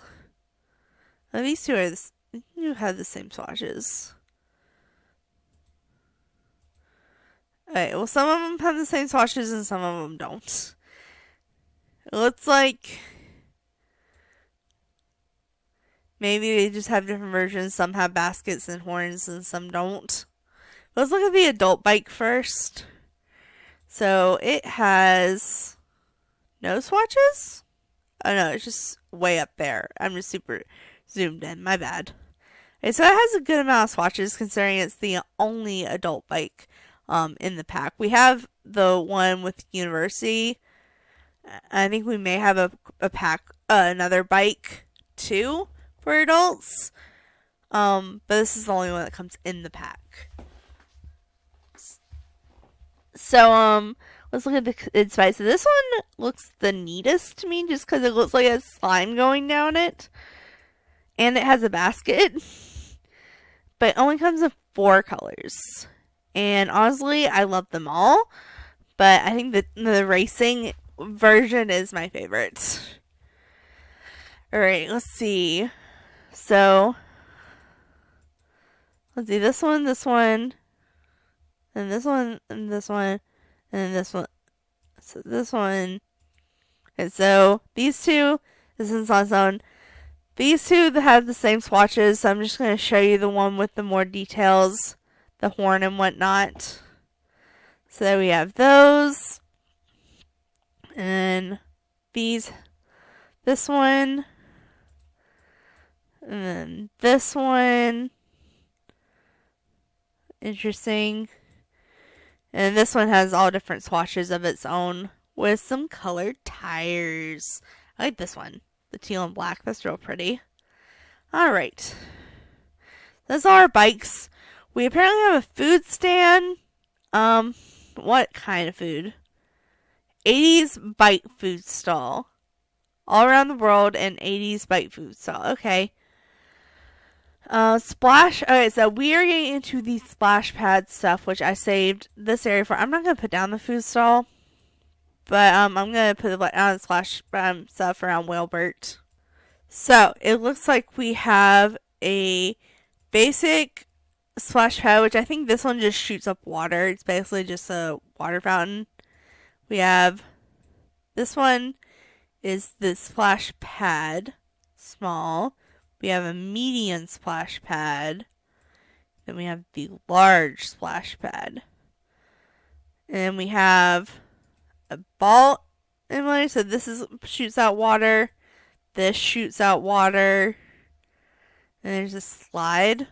S1: Now, these two have the same swatches. Okay, well, some of them have the same swatches and some of them don't. It looks like maybe they just have different versions. Some have baskets and horns and some don't. Let's look at the adult bike first. So it has no swatches? Oh no, it's just way up there. I'm just super zoomed in. My bad. Okay, so it has a good amount of swatches considering it's the only adult bike in the pack. We have the one with University. I think we may have a pack, another bike too for adults. But this is the only one that comes in the pack. So, let's look at the kids' bike. So this one looks the neatest to me just because it looks like it has slime going down it. And it has a basket. But it only comes in 4 colors. And honestly, I love them all. But I think the racing version is my favorite. Alright, let's see. So, let's see this one, and this one, and this one, and this one. So this one. And so these two, this is on its own. These two have the same swatches, so I'm just going to show you the one with the more details, the horn and whatnot. So there we have those. And this one, and then this one. Interesting. And this one has all different swatches of its own with some colored tires. I like this one. The teal and black. That's real pretty. Alright. Those are our bikes. We apparently have a food stand. What kind of food? 80s bike food stall. All around the world, an 80s bike food stall. Okay. Splash. Okay, so we are getting into the splash pad stuff, which I saved this area for. I'm not gonna put down the food stall, but I'm gonna put the splash stuff around Wilbert. So it looks like we have a basic splash pad, which I think this one just shoots up water. It's basically just a water fountain. We have this one is the splash pad, small. We have a medium splash pad. Then we have the large splash pad. And then we have a ball inlay. So this shoots out water. This shoots out water. And there's a slide.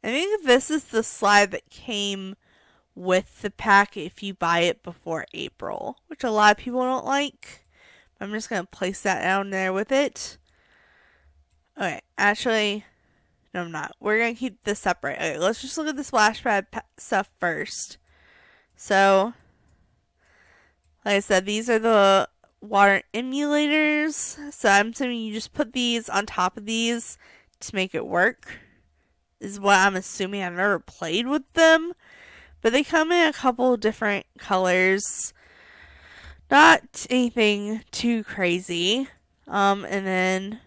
S1: I think this is the slide that came with the pack if you buy it before April, which a lot of people don't like. I'm just going to place that down there with it. Okay, actually, no, I'm not. We're going to keep this separate. Okay, let's just look at the splash pad stuff first. So, like I said, these are the water emulators. So I'm assuming you just put these on top of these to make it work. Is what I'm assuming. I've never played with them. But they come in a couple different colors. Not anything too crazy. And then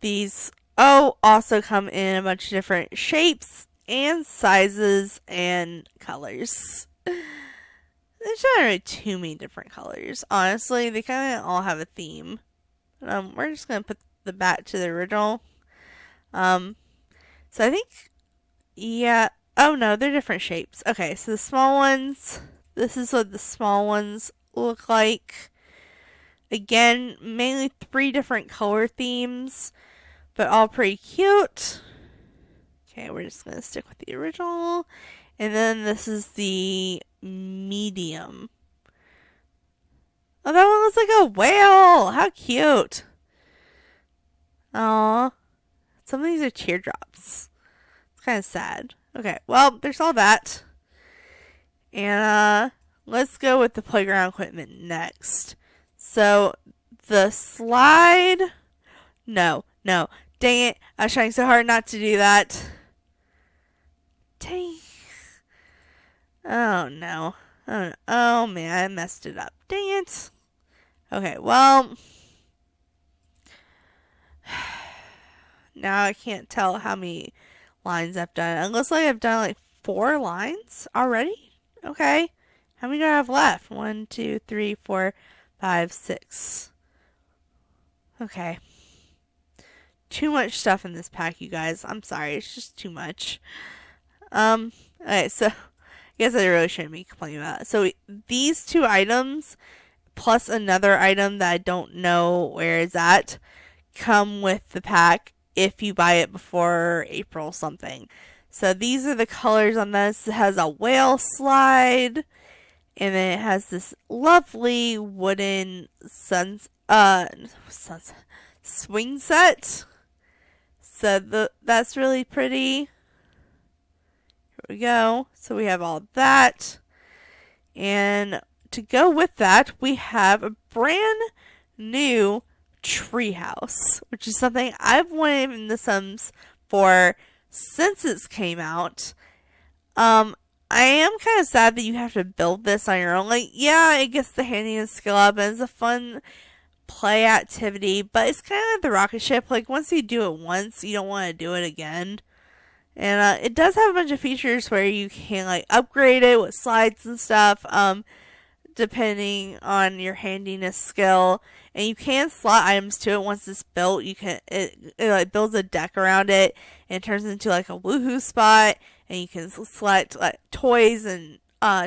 S1: these also come in a bunch of different shapes and sizes and colors. There's not really too many different colors. Honestly, they kind of all have a theme. We're just going to put the back to the original. So I think Yeah. Oh no, they're different shapes. Okay, so the small ones, this is what the small ones look like. Again, mainly 3 different color themes, but all pretty cute. Okay, we're just going to stick with the original. And then this is the medium. Oh, that one looks like a whale. How cute. Aw. Some of these are teardrops. It's kind of sad. Okay, well, there's all that. And let's go with the playground equipment next. So, the slide... No. Dang it. I was trying so hard not to do that. Dang. Oh, no. Oh, man, I messed it up. Dang it. Okay, well... Now I can't tell how many lines I've done. It looks like I've done like 4 lines already. Okay. How many do I have left? 1, 2, 3, 4, 5, 6. Okay. Too much stuff in this pack, you guys. I'm sorry. It's just too much. Okay, so I guess I really shouldn't be complaining about it. So these 2 items plus another item that I don't know where it's at come with the pack if you buy it before April something. So these are the colors on this. It has a whale slide, and then it has this lovely wooden swing set. So that's really pretty. Here we go. So we have all that. And to go with that, we have a brand new treehouse, which is something I've wanted in The Sims for since it came out. I am kind of sad that you have to build this on your own. Like, yeah, it gets the handiness skill up and it's a fun play activity, but it's kind of like the rocket ship. Like, once you do it once, you don't want to do it again. And it does have a bunch of features where you can like upgrade it with slides and stuff, depending on your handiness skill. And you can slot items to it once it's built. You can it like builds a deck around it and it turns into like a woohoo spot. And you can select like toys and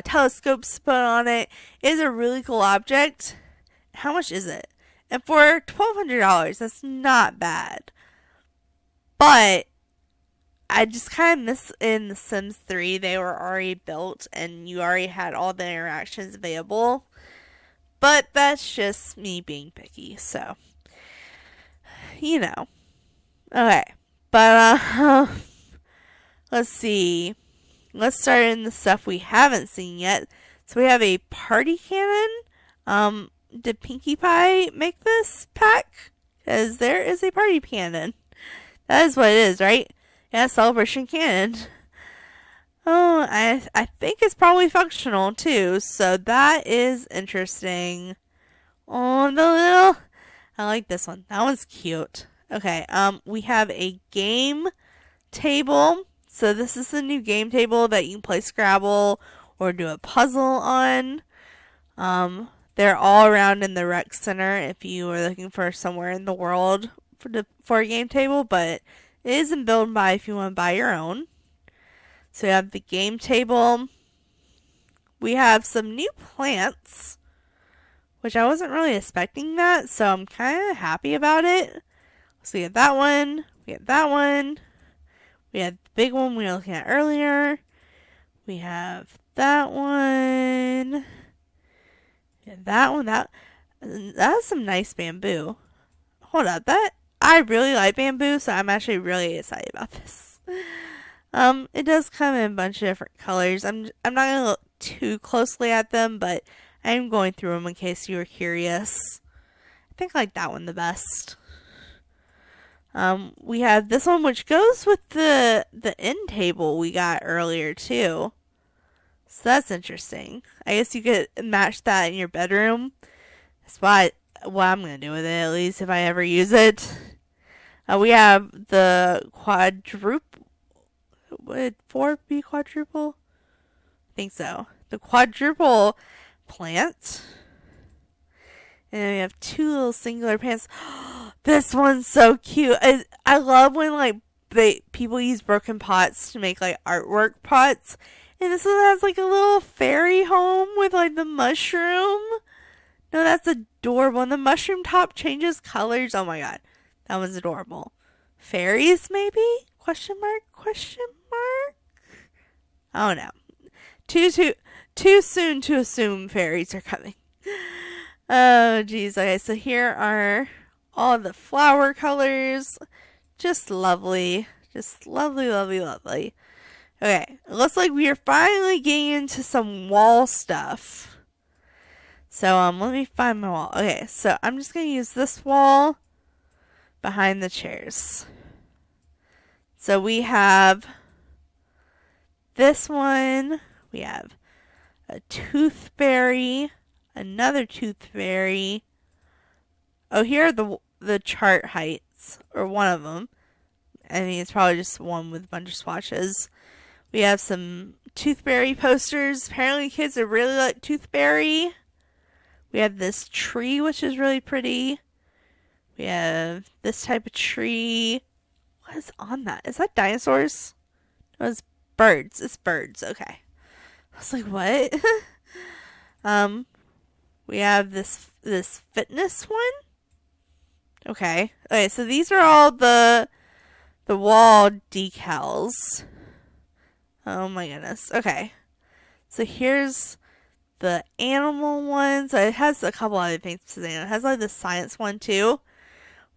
S1: telescopes to put on it. It is a really cool object. How much is it? And for $1,200, that's not bad. But I just kind of miss in The Sims 3, they were already built and you already had all the interactions available. But that's just me being picky, so, you know. Okay, but let's see. Let's start in the stuff we haven't seen yet. So we have a party cannon. Did Pinkie Pie make this pack? Because there is a party cannon. That is what it is, right? Yeah, celebration cannon. Oh, I think it's probably functional too, so that is interesting. Oh, I like this one. That one's cute. Okay, we have a game table. So this is the new game table that you can play Scrabble or do a puzzle on. They're all around in the rec center if you are looking for somewhere in the world for a game table, but it is in Build and Buy if you want to buy your own. So we have the game table. We have some new plants, which I wasn't really expecting that, so I'm kind of happy about it. So we have that one. We have that one. We had the big one we were looking at earlier. We have that one. And that one. That has some nice bamboo. Hold up. I really like bamboo, so I'm actually really excited about this. It does come in a bunch of different colors. I'm not going to look too closely at them, but I'm going through them in case you were curious. I think I like that one the best. We have this one, which goes with the end table we got earlier, too. So that's interesting. I guess you could match that in your bedroom. That's what I'm going to do with it, at least if I ever use it. We have the quadruple. Would 4 be quadruple? I think so. The quadruple plant. And then we have 2 little singular plants. This one's so cute. I love when like people use broken pots to make like artwork pots. And this one has like a little fairy home with like the mushroom. No, that's adorable. And the mushroom top changes colors. Oh my god. That one's adorable. Fairies, maybe? Question mark? Question mark? I don't know. Too soon to assume fairies are coming. Oh, geez. Okay, so here are all the flower colors. Just lovely. Just lovely, lovely, lovely. Okay, it looks like we are finally getting into some wall stuff. So, let me find my wall. Okay, so I'm just going to use this wall behind the chairs. So we have this one. We have a toothberry, another toothberry. Oh, here are the chart heights, or one of them. I mean, it's probably just one with a bunch of swatches. We have some toothberry posters. Apparently kids are really like toothberry. We have this tree, which is really pretty. We have this type of tree. What is on that? Is that dinosaurs? No, it's birds. It's birds. Okay. I was like, what? We have this fitness one. Okay. Okay, so these are all the wall decals. Oh my goodness. Okay. So here's the animal one. So it has a couple other things to say. It has like the science one too.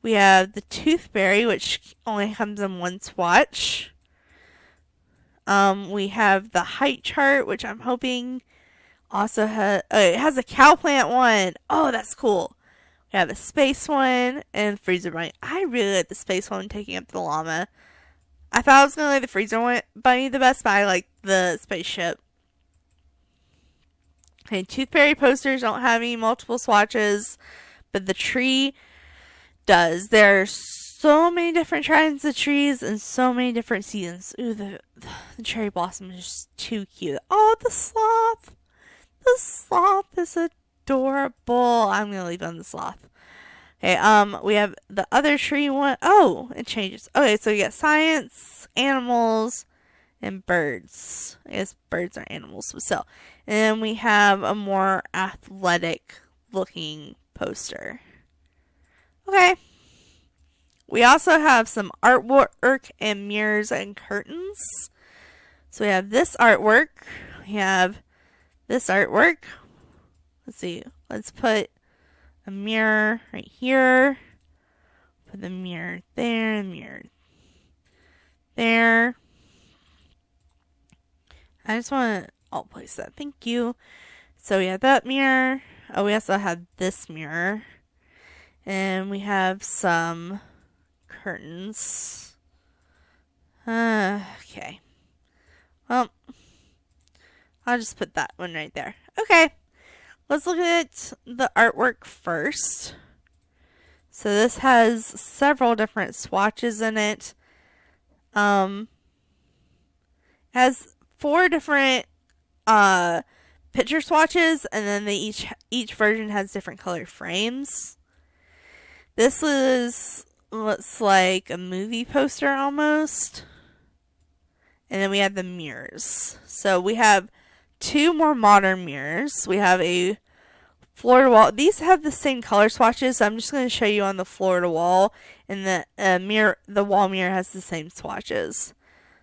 S1: We have the toothberry, which only comes in one swatch. We have the height chart, which I'm hoping also has... Oh, it has a cow plant one. Oh, that's cool. We have a space one and freezer bunny. I really like the space one taking up the llama. I thought I was going to like the freezer bunny the best, but I like the spaceship. Okay, toothberry posters don't have any multiple swatches, but the tree does. There are so many different kinds of trees and so many different seasons. Ooh, the cherry blossom is just too cute. Oh, the sloth. The sloth is adorable. I'm going to leave on the sloth. Okay, we have the other tree one. Oh, it changes. Okay, so we got science, animals, and birds. I guess birds are animals, but still. And then we have a more athletic looking poster. Okay. We also have some artwork and mirrors and curtains. So we have this artwork. We have this artwork. Let's see. Let's put a mirror right here. Put the mirror there, and mirror there. I just want to place that. Thank you. So we have that mirror. Oh, we also have this mirror. And we have some curtains. Okay. Well, I'll just put that one right there. Okay. Let's look at the artwork first. So this has several different swatches in it. Has 4 different picture swatches, and then each version has different color frames. This looks like a movie poster almost. And then we have the mirrors. So we have 2 more modern mirrors. We have a floor to wall. These have the same color swatches, so I'm just going to show you on the floor to wall. And the wall mirror has the same swatches.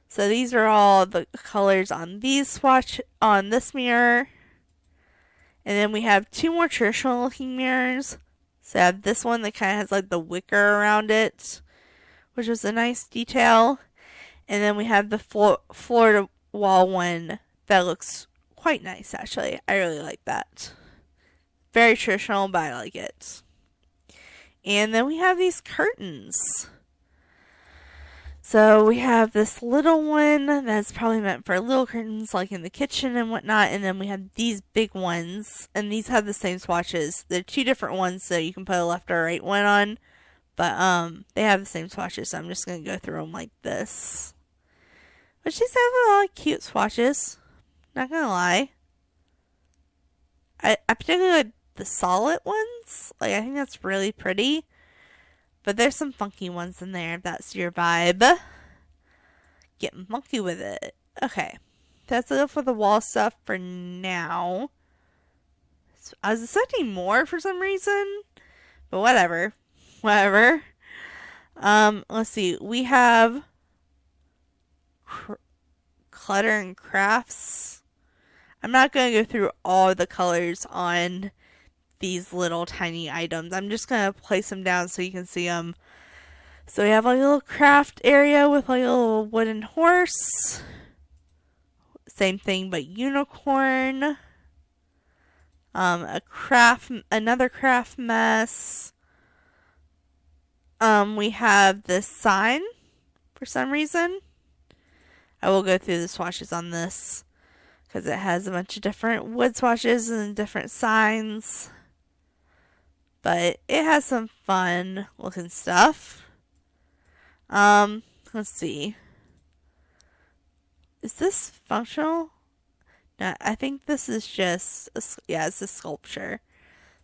S1: So these are all the colors on on this mirror. And then we have 2 more traditional looking mirrors. So I have this one that kind of has like the wicker around it, which was a nice detail. And then we have the floor to wall one that looks quite nice, actually. I really like that. Very traditional, but I like it. And then we have these curtains. So we have this little one that's probably meant for little curtains like in the kitchen and whatnot. And then we have these big ones. And these have the same swatches. They're 2 different ones, so you can put a left or right one on. But they have the same swatches, so I'm just going to go through them like this. Which these have a lot of cute swatches. Not going to lie. I particularly like the solid ones. Like, I think that's really pretty. But there's some funky ones in there if that's your vibe. get monkey with it. Okay. That's enough for the wall stuff for now. I was expecting more for some reason, but whatever. Whatever. Let's see. We have clutter and crafts. I'm not going to go through all the colors on these little tiny items. I'm just going to place them down so you can see them. So we have like a little craft area with like a little wooden horse. Same thing but unicorn. Another craft mess. We have this sign for some reason. I will go through the swatches on this because it has a bunch of different wood swatches and different signs. But it has some fun looking stuff. Let's see. Is this functional? No, I think this is just, it's a sculpture.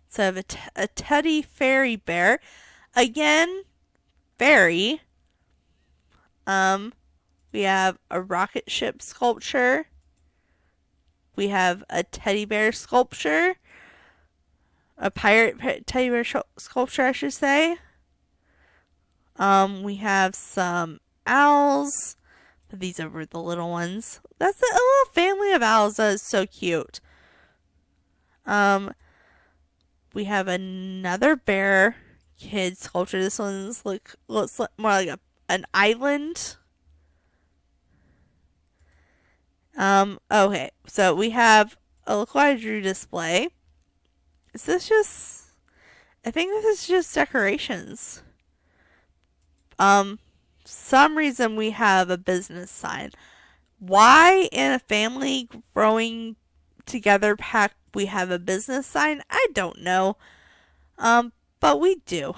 S1: So I have a teddy fairy bear. Again, fairy. We have a rocket ship sculpture. We have a teddy bear sculpture. A pirate teddy bear sculpture, I should say. We have some owls. These are the little ones. That's a little family of owls that is so cute. We have another bear kid sculpture. This one's looks more like an island. Okay, so we have a look what I drew display. Is this just? I think this is just decorations. Some reason we have a business sign. Why in a family growing together pack we have a business sign? I don't know. But we do.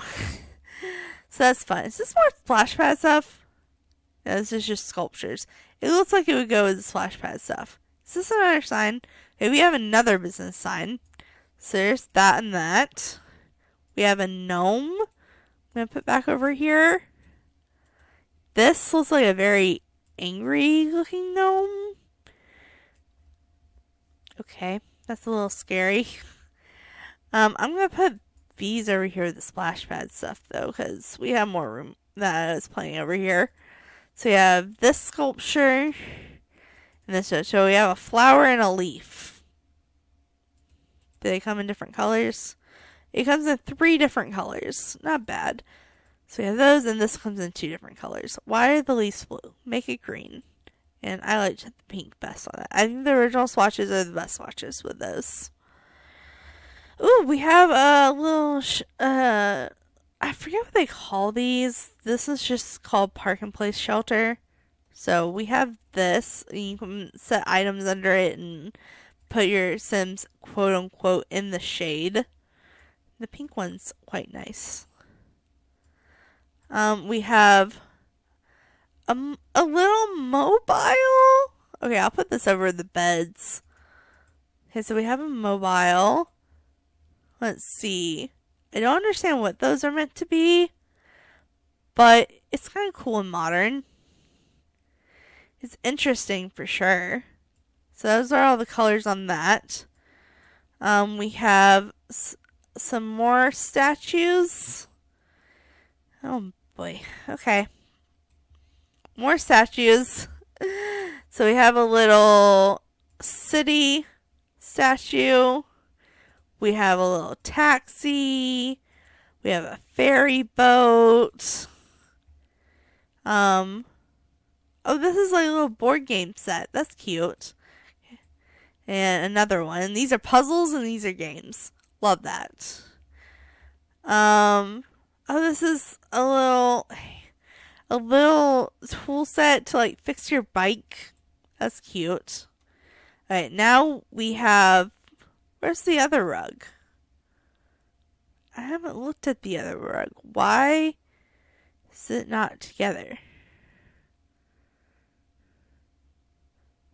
S1: So that's fun. Is this more splash pad stuff? No, this is just sculptures. It looks like it would go with the splash pad stuff. Is this another sign? Okay, we have another business sign. So there's that and that. We have a gnome. I'm going to put back over here. This looks like a very angry looking gnome. Okay, that's a little scary. I'm going to put these over here with the splash pad stuff though, because we have more room that is playing over here. So we have this sculpture and this. So we have a flower and a leaf. Do they come in different colors? It comes in 3 different colors. Not bad. So we have those, and this comes in 2 different colors. Why are the leaves blue? Make it green. And I like the pink best on that. I think the original swatches are the best swatches with those. Ooh, we have a little, I forget what they call these. This is just called Park and Place Shelter. So we have this. You can set items under it and put your Sims, quote unquote, in the shade. The pink one's quite nice. We have a little mobile. Okay, I'll put this over the beds. Okay, so we have a mobile. Let's see. I don't understand what those are meant to be, but it's kind of cool and modern. It's interesting for sure. So those are all the colors on that. We have some more statues. Oh boy. Okay. More statues. So we have a little city statue. We have a little taxi. We have a ferry boat. Oh, this is like a little board game set. That's cute. And another one. These are puzzles and these are games. Love that. Oh, this is a little tool set to like fix your bike. That's cute. Alright, now we have, where's the other rug? I haven't looked at the other rug. Why is it not together?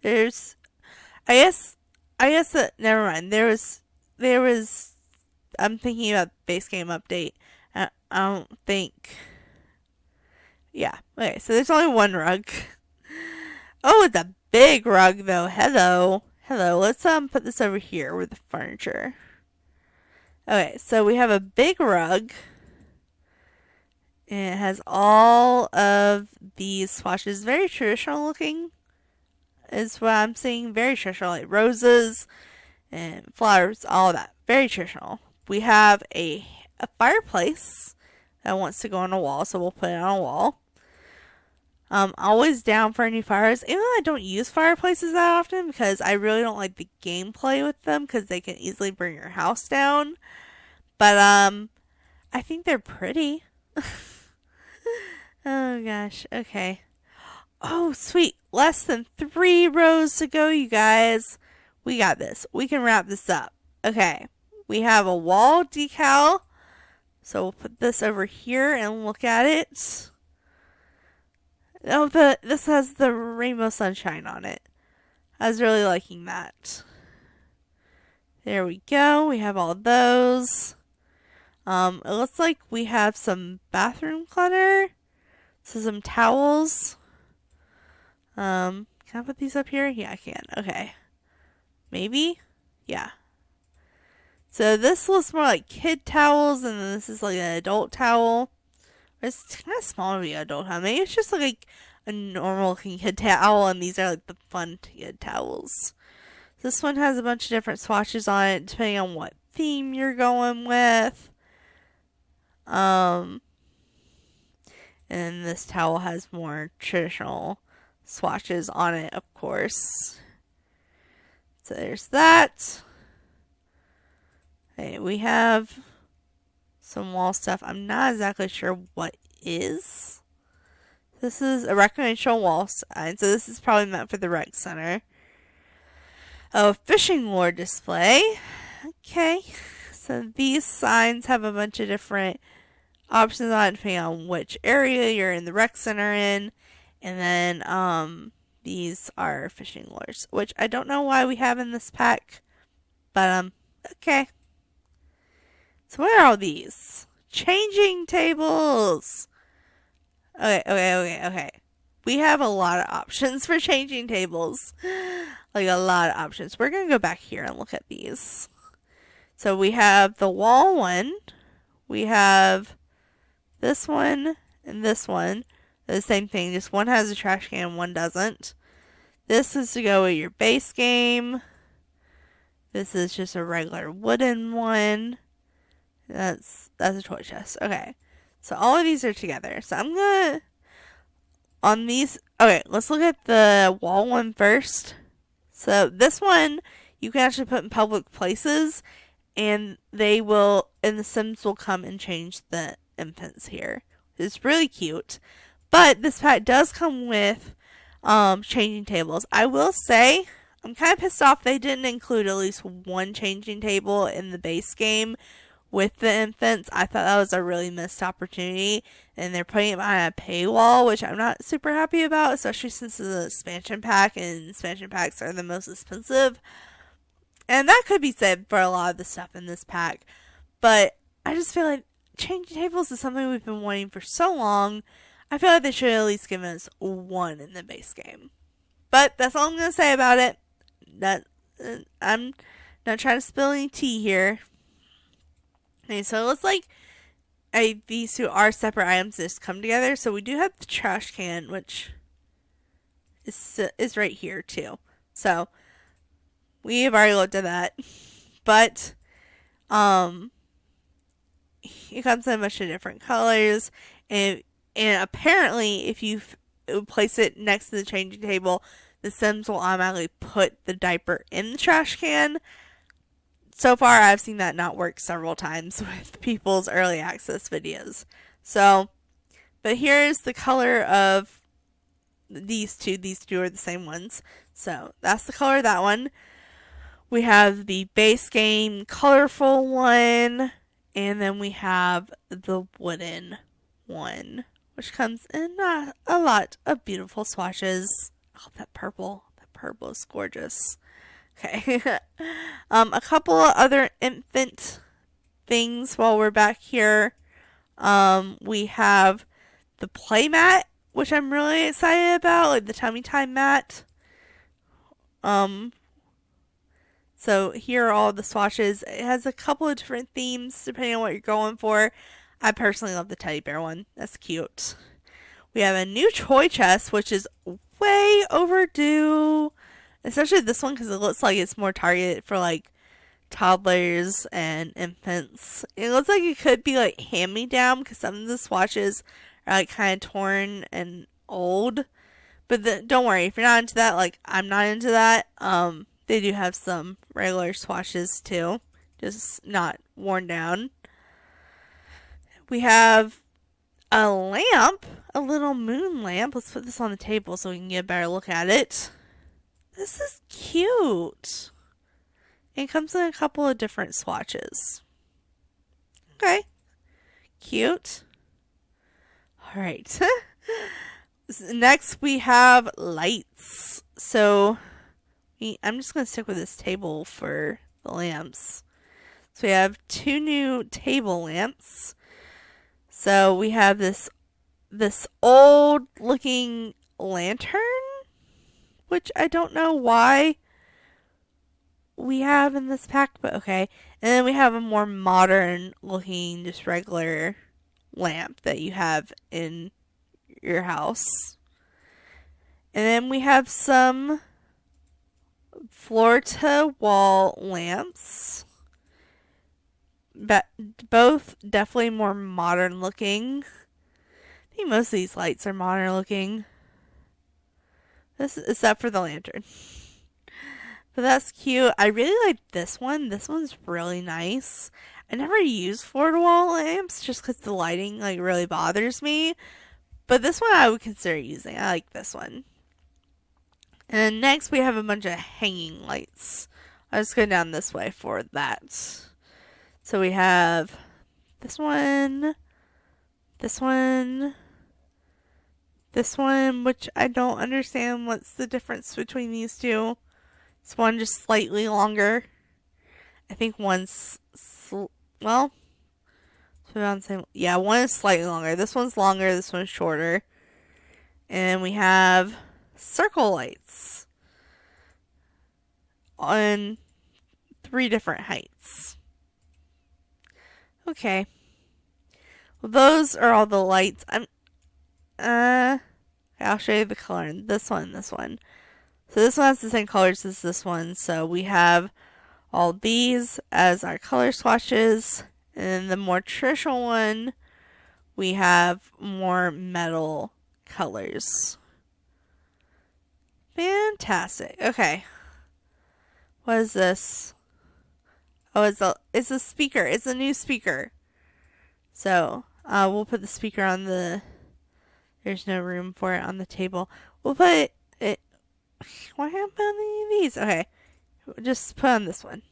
S1: There's, I guess that, never mind. There was, I'm thinking about base game update. I don't think, yeah. Okay, so there's only one rug. Oh, it's a big rug though. Hello. Hello. Let's put this over here with the furniture. Okay, so we have a big rug. And it has all of these swatches. Very traditional looking is what I'm seeing. Very traditional, like roses and flowers, all that. Very traditional. We have a fireplace that wants to go on a wall, so we'll put it on a wall. Always down for new fires. Even though I don't use fireplaces that often because I really don't like the gameplay with them because they can easily bring your house down. But I think they're pretty. Oh gosh, okay. Oh sweet, less than 3 rows to go, you guys. We got this. We can wrap this up. Okay, we have a wall decal. So we'll put this over here and look at it. Oh, this has the rainbow sunshine on it. I was really liking that. There we go. We have all those. It looks like we have some bathroom clutter. So some towels. Can I put these up here? Yeah, I can. Okay. Maybe? Yeah. So this looks more like kid towels, and then this is like an adult towel. It's kind of small to be an adult towel. Maybe it's just like a normal looking kid towel, and these are like the fun kid towels. This one has a bunch of different swatches on it, depending on what theme you're going with. And this towel has more traditional swatches on it, of course. So there's that. Okay, we have some wall stuff. I'm not exactly sure what is. This is a recreational wall sign, so this is probably meant for the rec center. Oh, fishing lure display. Okay, so these signs have a bunch of different options on it depending on which area you're in the rec center in. And then these are fishing lures, which I don't know why we have in this pack. But okay. So what are all these? Changing tables. Okay. We have a lot of options for changing tables. Like a lot of options. We're going to go back here and look at these. So we have the wall one. We have this one and this one. They're the same thing. Just one has a trash can, one doesn't. This is to go with your base game. This is just a regular wooden one. That's a toy chest. Okay. So all of these are together. So I'm gonna on these. Okay, let's look at the wall one first. So this one you can actually put in public places, and they will, and the Sims will come and change the infants here. It's really cute. But this pack does come with changing tables. I will say I'm kind of pissed off they didn't include at least one changing table in the base game with the infants. I thought that was a really missed opportunity, and they're putting it behind a paywall, which I'm not super happy about, especially since it's an expansion pack, and expansion packs are the most expensive. And that could be said for a lot of the stuff in this pack, but I just feel like changing tables is something we've been wanting for so long. I feel like they should at least give us one in the base game. But that's all I'm going to say about it. I'm not trying to spill any tea here. Okay, so it looks like these two are separate items that just come together. So we do have the trash can, which is right here too. So we have already looked at that. But it comes in a bunch of different colors, and apparently if you place it next to the changing table, the Sims will automatically put the diaper in the trash can. So far, I've seen that not work several times with people's early access videos. So, but here's the color of these two. These two are the same ones. So, that's the color of that one. We have the base game colorful one, and then we have the wooden one, which comes in a lot of beautiful swatches. Oh, that purple is gorgeous. Okay. A couple of other infant things while we're back here. We have the playmat, which I'm really excited about, like the tummy time mat. So here are all the swatches. It has a couple of different themes depending on what you're going for. I personally love the teddy bear one. That's cute. We have a new toy chest, which is way overdue. Especially this one because it looks like it's more targeted for like toddlers and infants. It looks like it could be like hand-me-down because some of the swatches are like kind of torn and old. But don't worry, if you're not into that, like I'm not into that, they do have some regular swatches too, just not worn down. We have a lamp, a little moon lamp. Let's put this on the table so we can get a better look at it. This is cute. It comes in a couple of different swatches. Okay. Cute. Alright. Next we have lights. So I'm just going to stick with this table for the lamps. So we have 2 new table lamps. So we have this old looking lantern, which I don't know why we have in this pack, but okay. And then we have a more modern looking, just regular lamp that you have in your house. And then we have some floor to wall lamps, but both definitely more modern looking. I think most of these lights are modern looking. This except for the lantern. But that's cute. I really like this one. This one's really nice. I never use floor to wall lamps just because the lighting like really bothers me. But this one I would consider using. I like this one. And next we have a bunch of hanging lights. I'll just go down this way for that. So we have this one, this one, this one, which I don't understand what's the difference between these two. This one just slightly longer. I think one's, one is slightly longer. This one's longer, this one's shorter. And we have circle lights on 3 different heights. Okay. Well, those are all the lights. I'll show you the color in this one, this one. So this one has the same colors as this one. So we have all these as our color swatches. And the more traditional one, we have more metal colors. Fantastic. Okay. What is this? Oh, it's a speaker. It's a new speaker. So, we'll put the speaker on there's no room for it on the table. We'll put it, why haven't I put any of these? Okay. Just put on this one.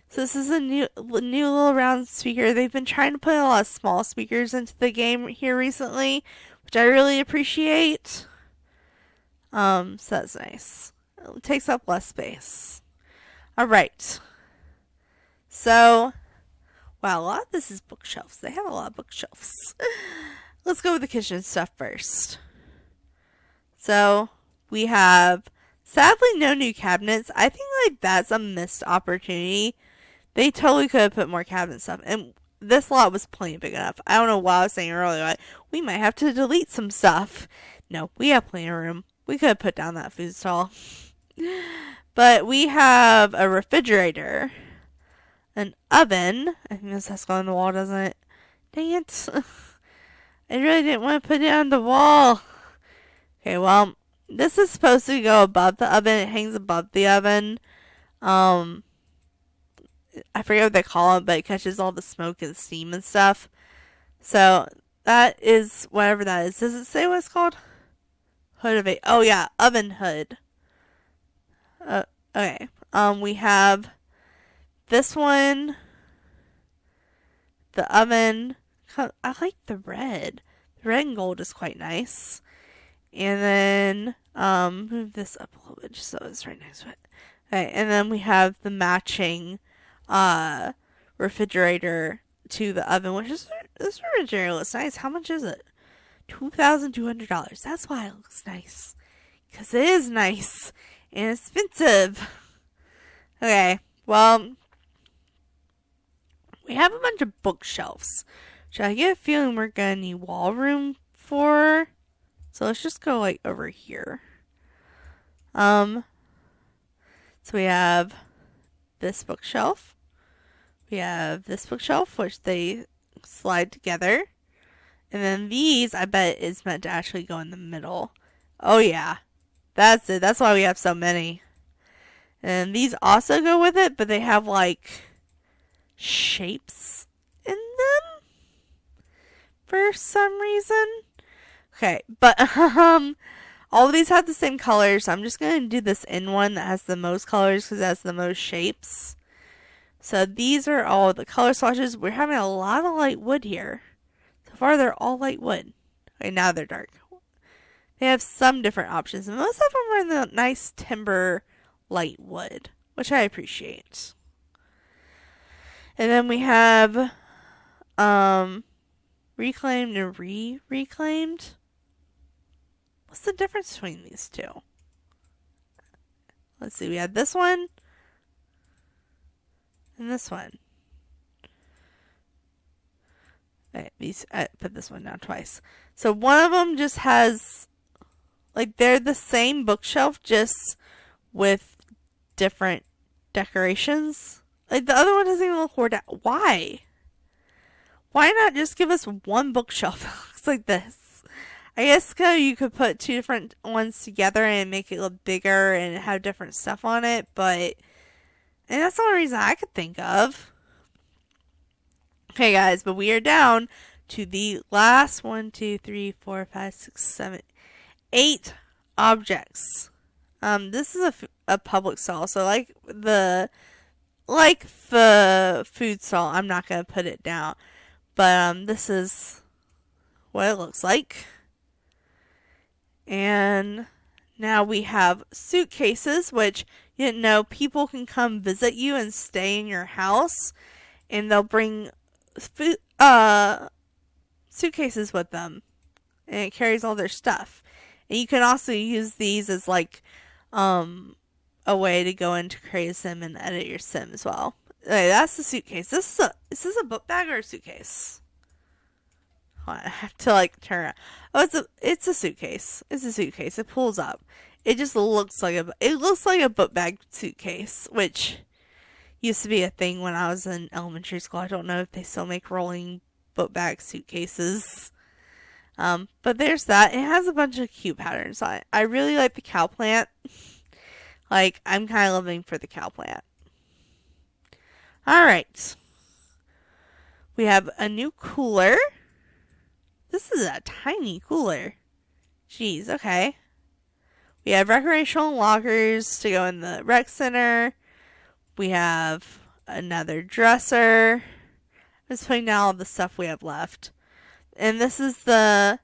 S1: So this is a new little round speaker. They've been trying to put a lot of small speakers into the game here recently, which I really appreciate. So that's nice. It takes up less space. Alright. So, wow, a lot of this is bookshelves. They have a lot of bookshelves. Let's go with the kitchen stuff first. So, we have, sadly, no new cabinets. I think like that's a missed opportunity. They totally could have put more cabinet stuff. And this lot was plenty big enough. I don't know what I was saying earlier. Like, we might have to delete some stuff. No, we have plenty of room. We could have put down that food stall. But we have a refrigerator, an oven. I think this has to go on the wall, doesn't it? Dang it. I really didn't want to put it on the wall. Okay, well, this is supposed to go above the oven. It hangs above the oven. I forget what they call it, but it catches all the smoke and steam and stuff. So, that is whatever that is. Does it say what it's called? Hood of it. Oh, yeah, oven hood. Okay. We have this one. The oven. I like the red. The red and gold is quite nice. And then, move this up a little bit just so it's right next to it. Okay, and then we have the matching, refrigerator to the oven, which is, this refrigerator looks nice. How much is it? $2,200. That's why it looks nice. Because it is nice and expensive. Okay, well, we have a bunch of bookshelves, which I get a feeling we're going to need wall room for. So let's just go like over here. So we have this bookshelf. We have this bookshelf, which they slide together. And then these, I bet, is meant to actually go in the middle. Oh yeah, that's it. That's why we have so many. And these also go with it, but they have like shapes in them for some reason. Okay, but all of these have the same colors, so I'm just going to do this in one that has the most colors because it has the most shapes. So these are all the color swatches. We're having a lot of light wood here. So far, they're all light wood. Okay, now they're dark. They have some different options, and most of them are in the nice timber light wood, which I appreciate. And then we have reclaimed and reclaimed. What's the difference between these two? Let's see, we had this one and this one. Okay, I put this one down twice. So one of them just has, like, they're the same bookshelf, just with different decorations. Like, the other one doesn't even look worn out. Why? Why not just give us one bookshelf that looks like this? I guess you could put two different ones together and make it look bigger and have different stuff on it, and that's the only reason I could think of. Okay, guys, but we are down to the last 8 objects. This is a public stall, so like the food stall, I'm not gonna put it down, but this is what it looks like. And now we have suitcases, which you didn't know people can come visit you and stay in your house, and they'll bring suitcases with them, and it carries all their stuff. And you can also use these as like a way to go into Create a Sim and edit your sim as well. Okay, that's the suitcase. Is this a book bag or a suitcase? Hold on, I have to like turn it. Oh, it's a suitcase. It's a suitcase. It pulls up. It just looks like a book bag suitcase, which used to be a thing when I was in elementary school. I don't know if they still make rolling book bag suitcases. But there's that. It has a bunch of cute patterns on it. I really like the cow plant. Like, I'm kind of living for the cow plant. Alright. We have a new cooler. This is a tiny cooler. Jeez, okay. We have recreational lockers to go in the rec center. We have another dresser. I'm just putting down all the stuff we have left. And this is the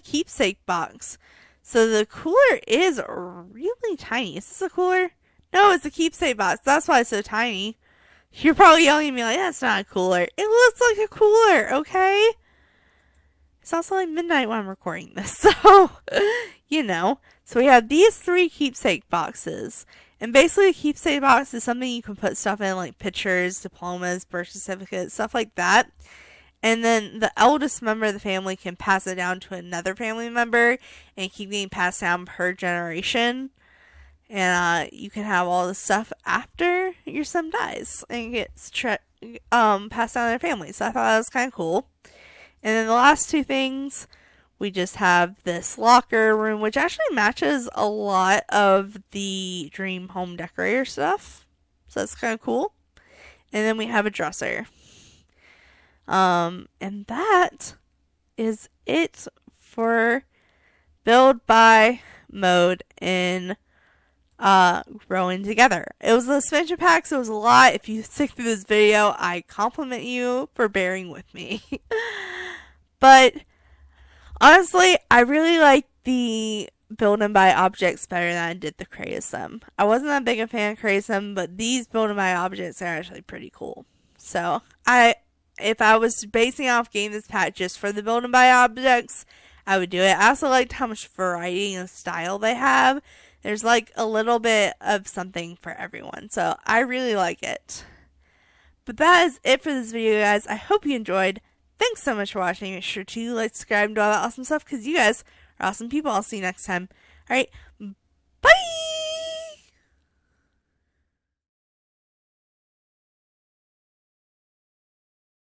S1: keepsake box. So the cooler is really tiny. Is this a cooler? No, it's a keepsake box. That's why it's so tiny. You're probably yelling at me like, that's not a cooler. It looks like a cooler, okay? It's also like midnight when I'm recording this, so, you know. So we have these 3 keepsake boxes. And basically a keepsake box is something you can put stuff in, like pictures, diplomas, birth certificates, stuff like that. And then the eldest member of the family can pass it down to another family member and keep getting passed down per generation. And you can have all the stuff after your son dies and gets passed down to their family. So I thought that was kind of cool. And then the last 2 things, we just have this locker room, which actually matches a lot of the Dream Home Decorator stuff. So that's kind of cool. And then we have a dresser. And that is it for build, buy mode in growing together. It was an expansion pack, so it was a lot. If you stick through this video, I compliment you for bearing with me. But honestly, I really like the build and buy objects better than I did the Create a Sim. I wasn't that big a fan of Create a Sim, but these build and buy objects are actually pretty cool. So I if I was basing off getting this pack just for the build and buy objects, I would do it. I also liked how much variety and style they have. There's like a little bit of something for everyone. So I really like it. But that is it for this video, guys. I hope you enjoyed. Thanks so much for watching. Make sure to like, subscribe, and do all that awesome stuff because you guys are awesome people. I'll see you next time. Alright, bye!